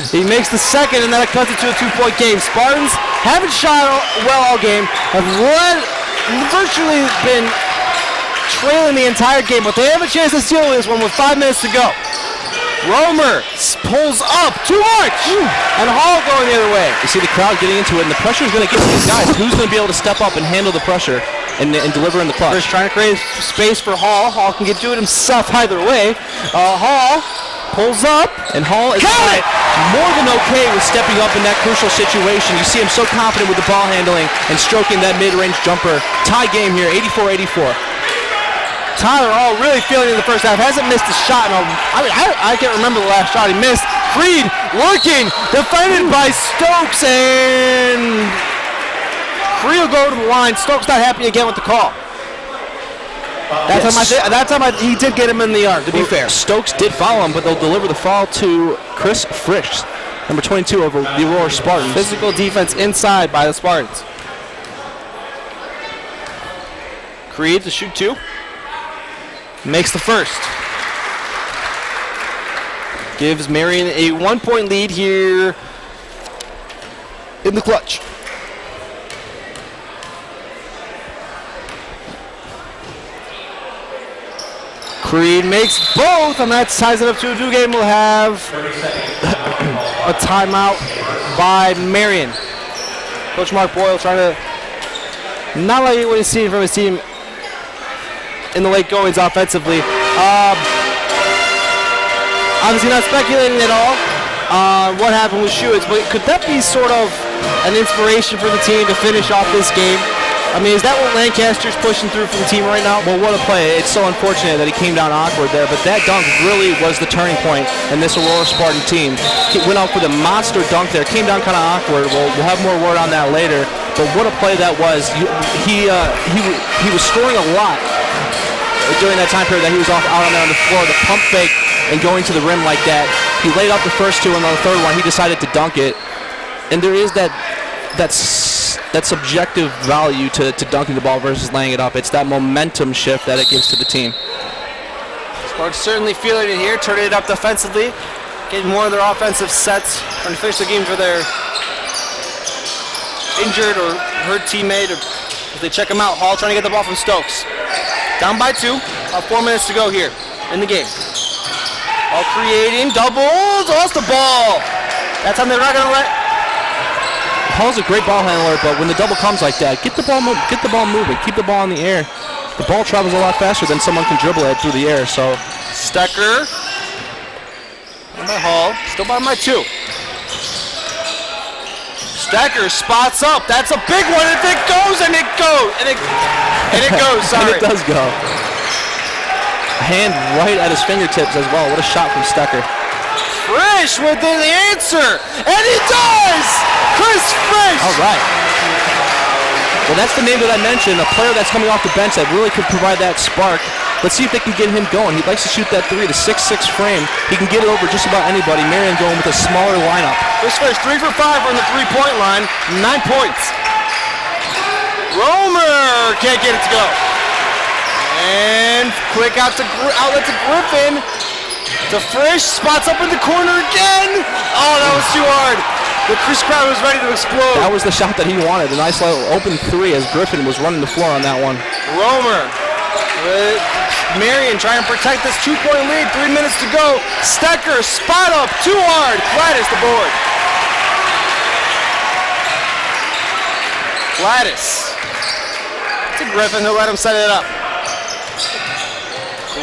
He makes the second, and then it cuts it to a 2-point game. Spartans haven't shot well all game. Have virtually been trailing the entire game, but they have a chance to steal this one with 5 minutes to go. Romer pulls up too much, and Hall going the other way. You see the crowd getting into it, and the pressure is going to get to these guys. Who's going to be able to step up and handle the pressure and deliver in the clutch? First trying to create space for Hall. Hall can do it himself either way. Hall pulls up, and Hall is more than okay with stepping up in that crucial situation. You see him so confident with the ball handling and stroking that mid-range jumper. Tie game here, 84-84. Tyler Hall really feeling it in the first half. Hasn't missed a shot. I can't remember the last shot he missed. Creed looking, defended by Stokes, and Creed will go to the line. Stokes not happy again with the call. That time he did get him in the arm, to be fair. Stokes did foul him, but they'll deliver the foul to Chris Frisch, number 22 of the Aurora Spartans. Physical defense inside by the Spartans. Creed to shoot 2. Makes the first. Gives Marion a 1-point lead here in the clutch. Creed makes both, and that ties it up to a 2 game. We'll have a timeout by Marion. Coach Mark Boyle trying to not like what he's seeing from his team in the late goings offensively. Obviously not speculating at all on what happened with Schuetz, but could that be sort of an inspiration for the team to finish off this game? I mean, is that what Lancaster's pushing through from the team right now? Well, what a play. It's so unfortunate that he came down awkward there, but that dunk really was the turning point in this Aurora Spartan team. He went out for the monster dunk there, came down kind of awkward. We'll have more word on that later, but what a play that was. He was scoring a lot during that time period that he was out on there on the floor. The pump fake and going to the rim like that. He laid out the first 2, and on the third one, he decided to dunk it. And there is that subjective value to dunking the ball versus laying it up. It's that momentum shift that it gives to the team. Sparks certainly feeling it here, turning it up defensively, getting more of their offensive sets, trying to finish the game for their injured or hurt teammate. As they check him out, Hall trying to get the ball from Stokes. Down by 2, 4 minutes to go here in the game. All creating, doubles, lost the ball. That time they're not going to let. Hall's a great ball handler, but when the double comes like that, get the ball moving, keep the ball in the air. The ball travels a lot faster than someone can dribble it through the air. So Stecker, by Hall, still by my 2. Stecker spots up. That's a big one. If it goes, and it goes, and it goes. Sorry, and it does go. A hand right at his fingertips as well. What a shot from Stecker. Frisch with the answer, and he does! Chris Frisch! All right. Well, that's the name that I mentioned, a player that's coming off the bench that really could provide that spark. Let's see if they can get him going. He likes to shoot that 3, the 6'6" frame. He can get it over just about anybody. Marion going with a smaller lineup. Chris Frisch, 3 for 5 on the 3-point line, 9 points. Romer can't get it to go. And quick outlet to Griffin. To Frisch, spots up in the corner again. Oh, that was too hard. The Chris crowd was ready to explode. That was the shot that he wanted. A nice little open 3 as Griffin was running the floor on that one. Romer with Marion trying to protect this 2-point lead. 3 minutes to go. Stecker, spot up, too hard. Gladys the board. Gladys. To Griffin, who let him set it up.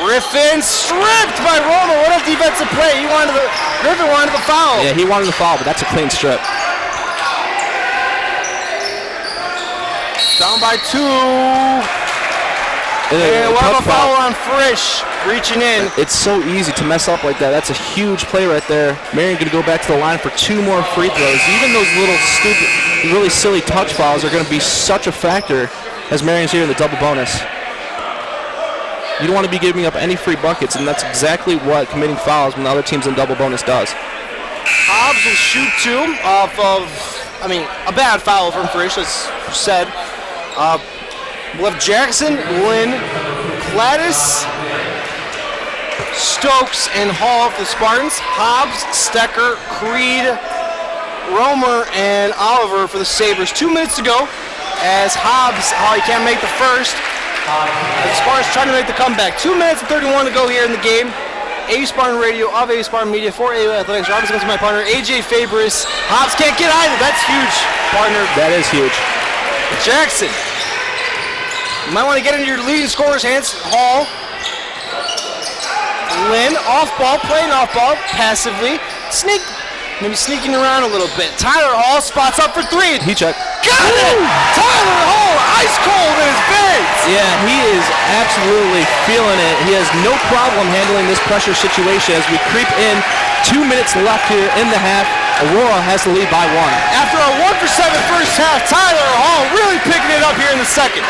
Griffin stripped by Romer. What a defensive play. Griffin wanted the foul. Yeah, he wanted the foul, but that's a clean strip. Down by 2. And we'll have a foul on Frisch. Reaching in. It's so easy to mess up like that. That's a huge play right there. Marion going to go back to the line for 2 more free throws. Even those little stupid, really silly touch fouls are going to be such a factor as Marion's here in the double bonus. You don't want to be giving up any free buckets, and that's exactly what committing fouls when the other team's in double bonus does. Hobbs will shoot 2 off of, a bad foul from Frisch, as said. We'll have Jackson, Lynn, Gladys, Stokes, and Hall for the Spartans. Hobbs, Stecker, Creed, Romer, and Oliver for the Sabres. 2 minutes to go as Hobbs, he can't make the first. The Spartans trying to make the comeback. 2 minutes and 31 to go here in the game. AU Spartan Radio of AU Spartan Media for AU Athletics. Roberts against my partner, AJ Fabris. Hobbs can't get either. That's huge, partner. That is huge. Jackson. You might want to get into your leading scorer's hands. Hall. Lynn, off ball, playing off ball, passively. Maybe sneaking around a little bit. Tyler Hall spots up for 3. He checked. Got it! Tyler Hall, ice cold in his veins. Yeah, he is absolutely feeling it. He has no problem handling this pressure situation as we creep in. 2 minutes left here in the half. Aurora has to lead by 1. After a 1-for-7 first half, Tyler Hall really picking it up here in the second.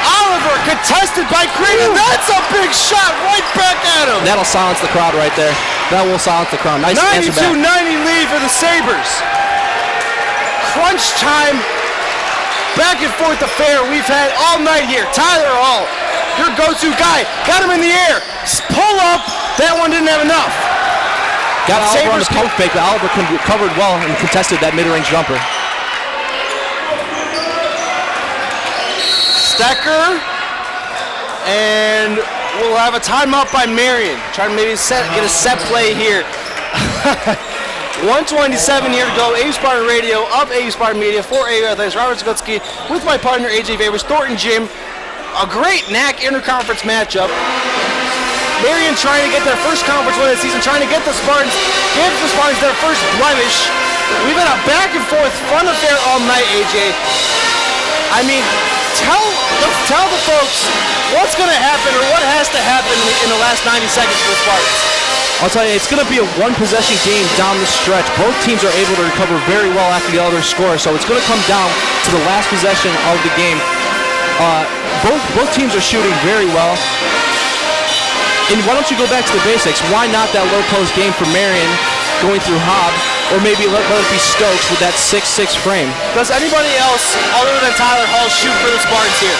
Oliver contested by Creed, and that's a big shot right back at him. That'll silence the crowd right there. That will silence the crowd. Nice answer back. 92-90 lead for the Sabres. Crunch time. Back and forth affair we've had all night here. Tyler Hall, your go-to guy. Got him in the air. Pull up. That one didn't have enough. Got Oliver on the pump fake, but Oliver covered well and contested that mid-range jumper. Stecker, and we'll have a timeout by Marion. Trying to maybe get a set play here. 1:27 here to go. AU Spartan Radio of AU Spartan Media for AU Athletics. Robert Zagutski with my partner AJ Favors, Thornton Jim. A great NAC interconference matchup. Marion trying to get their first conference win of the season, trying to get the Spartans, give the Spartans their first blemish. We've had a back and forth fun affair all night, AJ. Let's tell the folks what's going to happen or what has to happen in the last 90 seconds for the Spartans. I'll tell you, it's going to be a one-possession game down the stretch. Both teams are able to recover very well after the other score, so it's going to come down to the last possession of the game. Both teams are shooting very well. And why don't you go back to the basics? Why not that low post game for Marion going through Hobb, or maybe let it be Stokes with that 6'6" frame? Does anybody else other than Tyler Hall shoot for the Spartans here?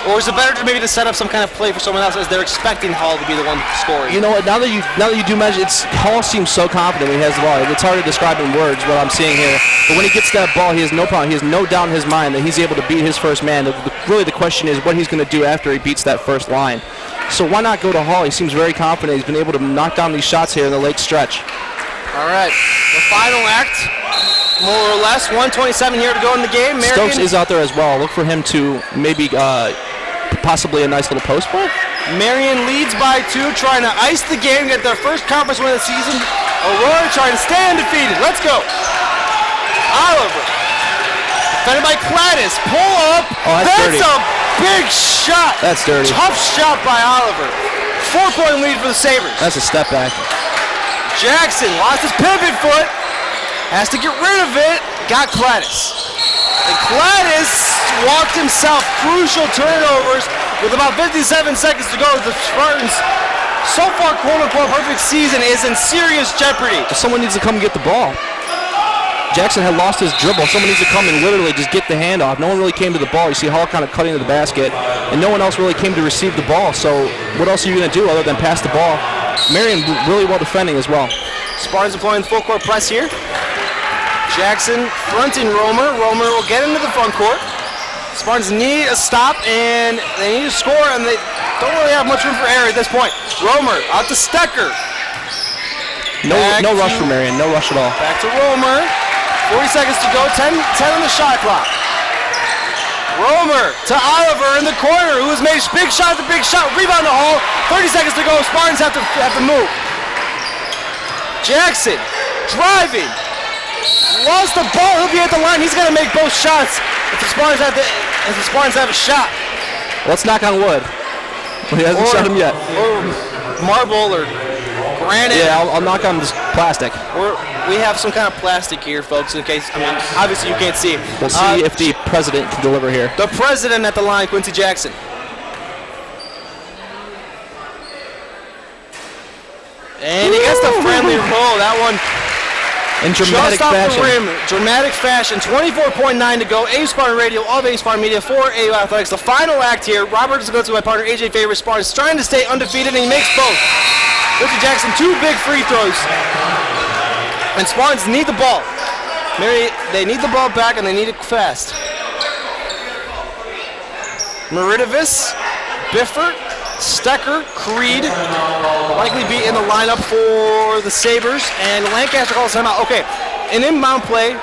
Or is it better to maybe to set up some kind of play for someone else as they're expecting Hall to be the one scoring? You know what? Now that you do measure, Hall seems so confident when he has the ball. It's hard to describe in words what I'm seeing here. But when he gets that ball, he has no problem. He has no doubt in his mind that he's able to beat his first man. Really, the question is what he's going to do after he beats that first line. So why not go to Hall? He seems very confident. He's been able to knock down these shots here in the late stretch. All right, the final act, more or less, 1:27 here to go in the game. Stokes is out there as well. Look for him to maybe possibly a nice little post play. Marion leads by 2, trying to ice the game, get their first conference win of the season. Aurora trying to stay undefeated. Let's go. Oliver, defended by Cladis. Pull up. Oh, that's dirty. A big shot. That's dirty. Tough shot by Oliver. 4-point lead for the Sabres. That's a step back. Jackson lost his pivot foot. Has to get rid of it. Got Cladis. And Cladis walked himself. Crucial turnovers with about 57 seconds to go. The Spartans, so far, quote-unquote, perfect season is in serious jeopardy. Someone needs to come get the ball. Jackson had lost his dribble. Someone needs to come and literally just get the handoff. No one really came to the ball. You see Hall kind of cutting to the basket, and no one else really came to receive the ball. So what else are you going to do other than pass the ball? Marion really well defending as well. Spartans employing full court press here. Jackson fronting Romer. Romer will get into the front court. Spartans need a stop, and they need to score, and they don't really have much room for error at this point. Romer out to Stecker. No rush for Marion. No rush at all. Back to Romer. 40 seconds to go. 10 on the shot clock. Romer to Oliver in the corner, who has made a big shot after big shot. Rebound to Hall. 30 seconds to go. Spartans have to move. Jackson driving. Lost the ball. He'll be at the line. He's going to make both shots if the Spartans have a shot. Let's knock on wood. He hasn't shot him yet. Or marble or granite. Yeah, I'll knock on this plastic. We have some kind of plastic here, folks, in case, obviously you can't see. We'll see if the president can deliver here. The president at the line, Quincy Jackson. And he gets the friendly roll. That one In dramatic just off fashion. the rim. Dramatic fashion. 24.9 to go. AU Spartan Radio of AU Spartan Media for AU Athletics. The final act here. Robert is going to my partner, AJ Favors. Spartan's trying to stay undefeated, and he makes both. Richard Jackson, 2 big free throws. And Spartans need the ball. They need the ball back, and they need it fast. Meridovis, Biffert, Stecker, Creed likely be in the lineup for the Sabres, and Lancaster calls timeout. Okay, an inbound play.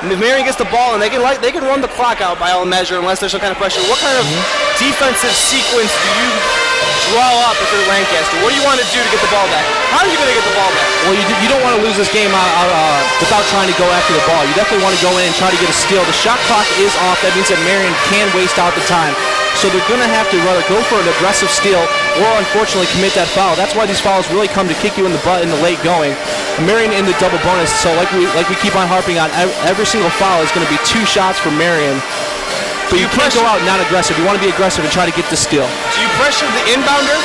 Marion gets the ball, and they can run the clock out by all measure unless there's some kind of pressure. What kind of defensive sequence do you draw up if you're Lancaster? What do you want to do to get the ball back? How are you going to get the ball back? Well, you don't want to lose this game without trying to go after the ball. You definitely want to go in and try to get a steal. The shot clock is off. That means that Marion can waste out the time. So they're going to have to rather go for an aggressive steal or unfortunately commit that foul. That's why these fouls really come to kick you in the butt in the late going. Marion in the double bonus. So like we keep on harping on, every single foul is going to be 2 shots for Marion. But you can't go out not aggressive. You want to be aggressive and try to get the steal. Do you pressure the inbounder?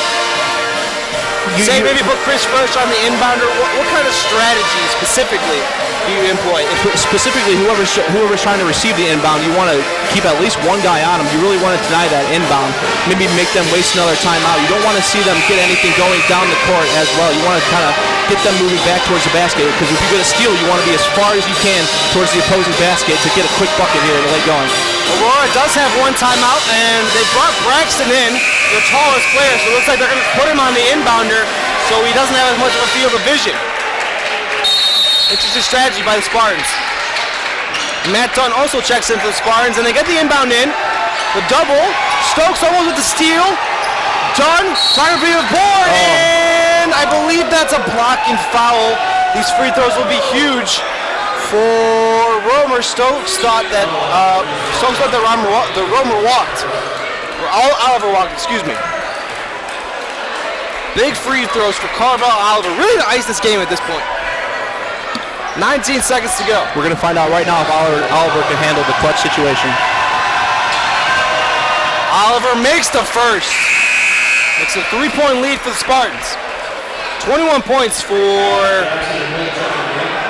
Maybe put Chris Roach on the inbounder. What kind of strategy specifically do you employ? Specifically, whoever's trying to receive the inbound, you want to keep at least one guy on them. You really want to deny that inbound. Maybe make them waste another timeout. You don't want to see them get anything going down the court as well. You want to kind of get them moving back towards the basket, because if you get a steal, you want to be as far as you can towards the opposing basket to get a quick bucket here in the late going. Aurora does have one timeout, and they brought Braxton in, their tallest player, so it looks like they're going to put him on the inbounder so he doesn't have as much of a field of vision. Interesting strategy by the Spartans. Matt Dunn also checks in for the Spartans, and they get the inbound in. The double. Stokes almost with the steal. Dunn trying to be a board, and I believe that's a blocking foul. These free throws will be huge for Romer. Stokes thought that Romer walked. Or Oliver walked, excuse me. Big free throws for Carvel Oliver. Really to ice this game at this point. 19 seconds to go. We're going to find out right now if Oliver can handle the clutch situation. Oliver makes the first. It's a 3-point lead for the Spartans. 21 points for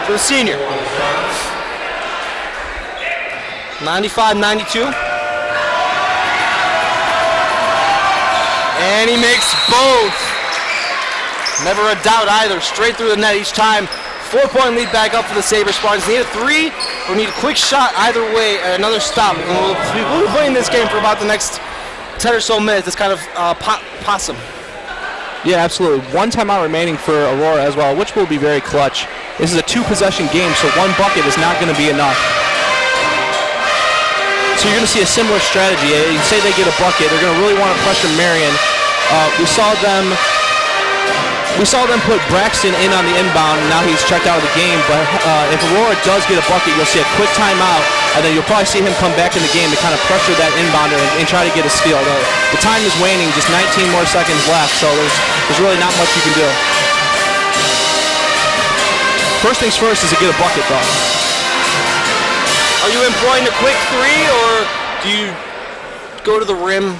the senior. 95-92. And he makes both. Never a doubt either. Straight through the net each time. 4-point lead back up for the Sabres. Spartans need a 3 or need a quick shot. Either way, another stop. And we'll be playing this game for about the next 10 or so minutes. It's kind of possum. Yeah, absolutely. 1 timeout remaining for Aurora as well, which will be very clutch. This is a 2-possession game, so 1 bucket is not going to be enough. So you're going to see a similar strategy. You say they get a bucket, they're going to really want to pressure Marion. We saw them put Braxton in on the inbound, and now he's checked out of the game. But if Aurora does get a bucket, you'll see a quick timeout, and then you'll probably see him come back in the game to kind of pressure that inbounder and try to get a steal. The time is waning, just 19 more seconds left, so there's really not much you can do. First things first is to get a bucket, though. Are you employing a quick 3, or do you go to the rim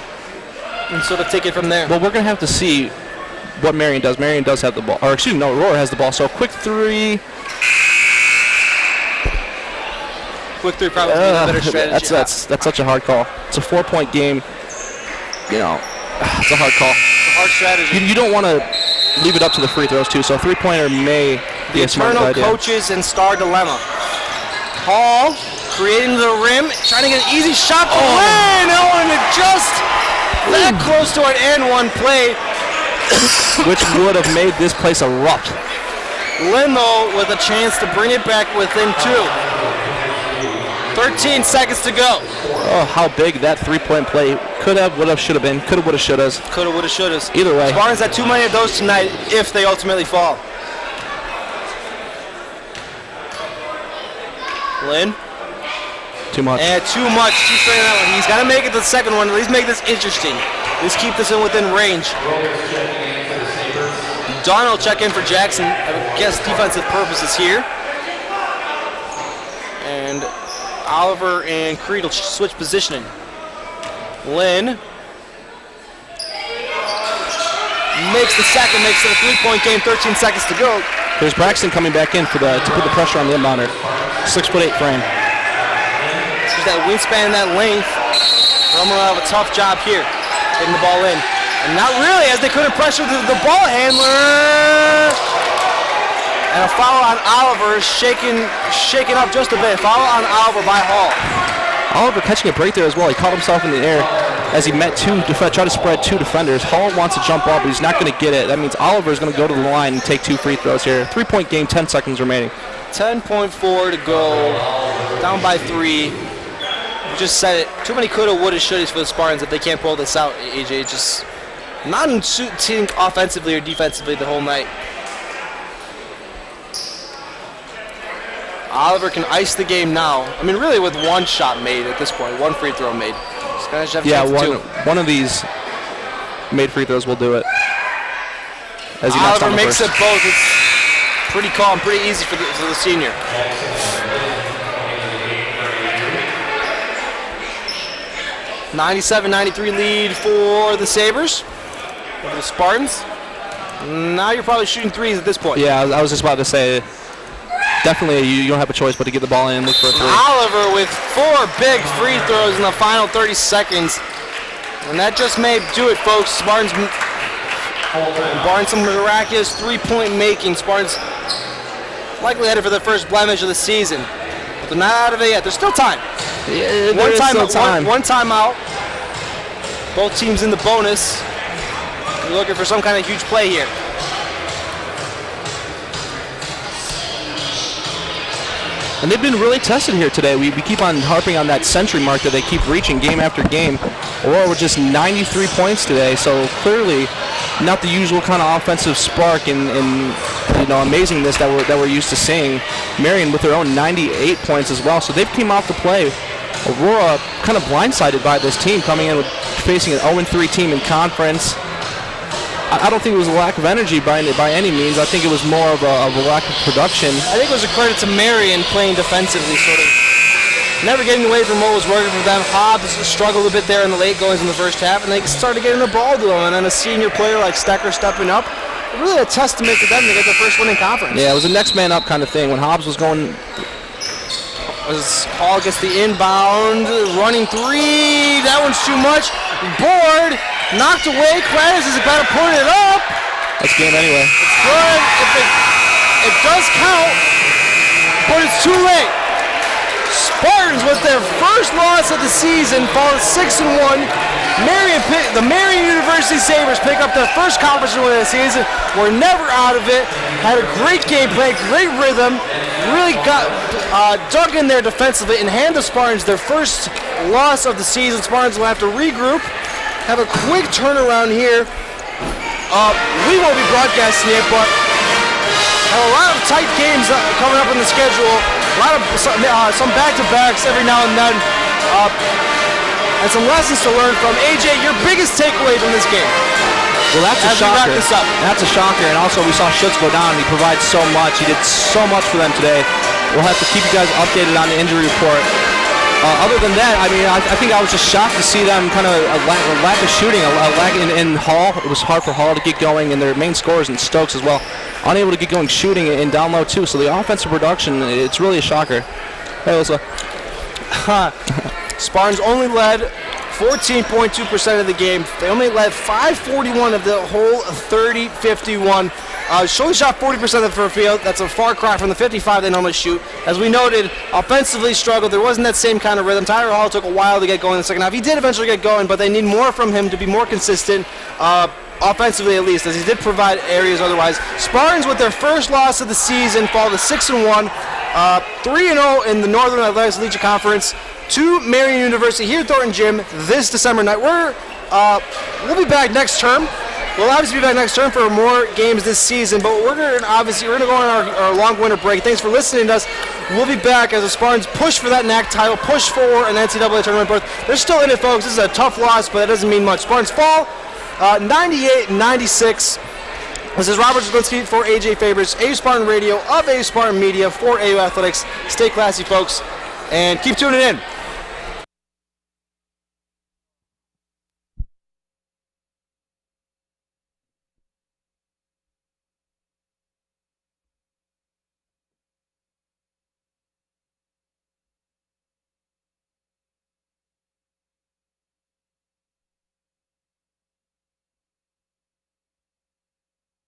and sort of take it from there? Well, we're going to have to see what Marion does. Marion does have the ball. Or, excuse me, no, Aurora has the ball. So, a quick 3. Quick 3 probably a better strategy. That's such a hard call. It's a 4-point game. You know, it's a hard call. It's a hard strategy. You don't want to leave it up to the free throws, too. So, a 3-pointer may be a smart idea. Eternal coaches and star dilemma. Hall creating the rim, trying to get an easy shot to win. And just that close to an and 1 play. Which would have made this place erupt. Limo with a chance to bring it back within 2. 13 seconds to go. Oh, how big that 3-point play could have, would have, should have been. Could have, would have, should have. Could have, would have, should have. Either way. Spartans had too many of those tonight if they ultimately fall. Lynn. Too much. And too much. Too straight on that one. He's got to make it the second one. At least make this interesting. At least keep this in within range. Don will check in for Jackson. I guess defensive purposes here. And Oliver and Creed will switch positioning. Lynn. makes the second, makes it a 3-point game, 13 seconds to go. There's Braxton coming back in to put the pressure on the inbounder. 6'8" frame. Use that wingspan and that length. Roman will have a tough job here, getting the ball in. And not really, as they couldn't pressure the ball handler. And a foul on Oliver, shaking up just a bit. Foul on Oliver by Hall. Oliver catching a break there as well. He caught himself in the air as he met tried to spread two defenders. Hall wants to jump up, but he's not going to get it. That means Oliver is going to go to the line and take 2 free throws here. 3-point game, 10 seconds remaining. 10.4 to go. Down by 3. You just said it. Too many coulda, woulda, shouldas for the Spartans if they can't pull this out, AJ. Just not in shooting offensively or defensively the whole night. Oliver can ice the game now. I mean, really with one shot made at this point, one free throw made. Yeah, one of these made free throws will do it. As he Oliver makes first. it both. It's pretty calm, pretty easy for the senior. (97-93) lead for the Sabres. Over the Spartans. Now you're probably shooting threes at this point. Yeah, I was just about to say. Definitely, you don't have a choice but to get the ball in and look for a three. Oliver with 4 big free throws in the final 30 seconds. And that just may do it, folks. Spartans barring some miraculous 3-point making. Spartans likely headed for the first blemish of the season. But they're not out of it yet. There's still time. Yeah, there's still time. One timeout. Both teams in the bonus. We're looking for some kind of huge play here. And they've been really tested here today. We keep on harping on that century mark that they keep reaching game after game. Aurora with just 93 points today, so clearly not the usual kind of offensive spark and amazingness that we're used to seeing. Marion with their own 98 points as well, so they've came out to play. Aurora kind of blindsided by this team coming in with facing an 0-3 team in conference. I don't think it was a lack of energy by any means. I think it was more of a lack of production. I think it was a credit to Marion playing defensively, sort of never getting away from what was working for them. Hobbs struggled a bit there in the late goings in the first half, and they started getting the ball to him. And then a senior player like Stecker stepping up, really a testament to them to get their first win in conference. Yeah, it was a next man up kind of thing. When Hobbs was going... As Hall gets the inbound, running 3, that one's too much. Board, knocked away. Krattis is about to put it up. That's game anyway. It's good. It does count, but it's too late. Spartans with their first loss of the season fall to 6-1. The Marion University Sabres pick up their first conference win of the season. We're never out of it. Had a great game play, great rhythm. Really got dug in there defensively and hand the Spartans their first loss of the season. Spartans will have to regroup, have a quick turnaround here. We won't be broadcasting it, but have a lot of tight games coming up in the schedule. A lot of some back-to-backs every now and then. And some lessons to learn from. AJ, your biggest takeaway from this game? Well, that's a shocker. Wrap this up. That's a shocker. And also, we saw Schutz go down. He provides so much. He did so much for them today. We'll have to keep you guys updated on the injury report. Other than that, I mean, I think I was just shocked to see them kind of a lack of shooting, a lack in Hall. It was hard for Hall to get going, and their main scorers and Stokes as well, unable to get going shooting and down low too. So the offensive production, it's really a shocker. Hey, Alyssa. Spartans only led 14.2% of the game. They only led 5:41 of the whole 30-51. Only shot 40% of the field. That's a far cry from the 55 they normally shoot. As we noted, offensively struggled. There wasn't that same kind of rhythm. Tyler Hall took a while to get going in the second half. He did eventually get going, but they need more from him to be more consistent, offensively at least, as he did provide areas otherwise. Spartans with their first loss of the season fall to 6-1, 3-0 in the Northern Athletics Legion Conference. To Marion University here at Thornton Gym this December night. We'll be back next term. We'll obviously be back next term for more games this season, but we're going to go on our long winter break. Thanks for listening to us. We'll be back as the Spartans push for that NAC title, push for an NCAA tournament berth. They're still in it, folks. This is a tough loss, but that doesn't mean much. Spartans fall 98-96. This is Robert Zielinski for AJ Favors, AU Spartan Radio of AU Spartan Media for AU Athletics. Stay classy, folks, and keep tuning in.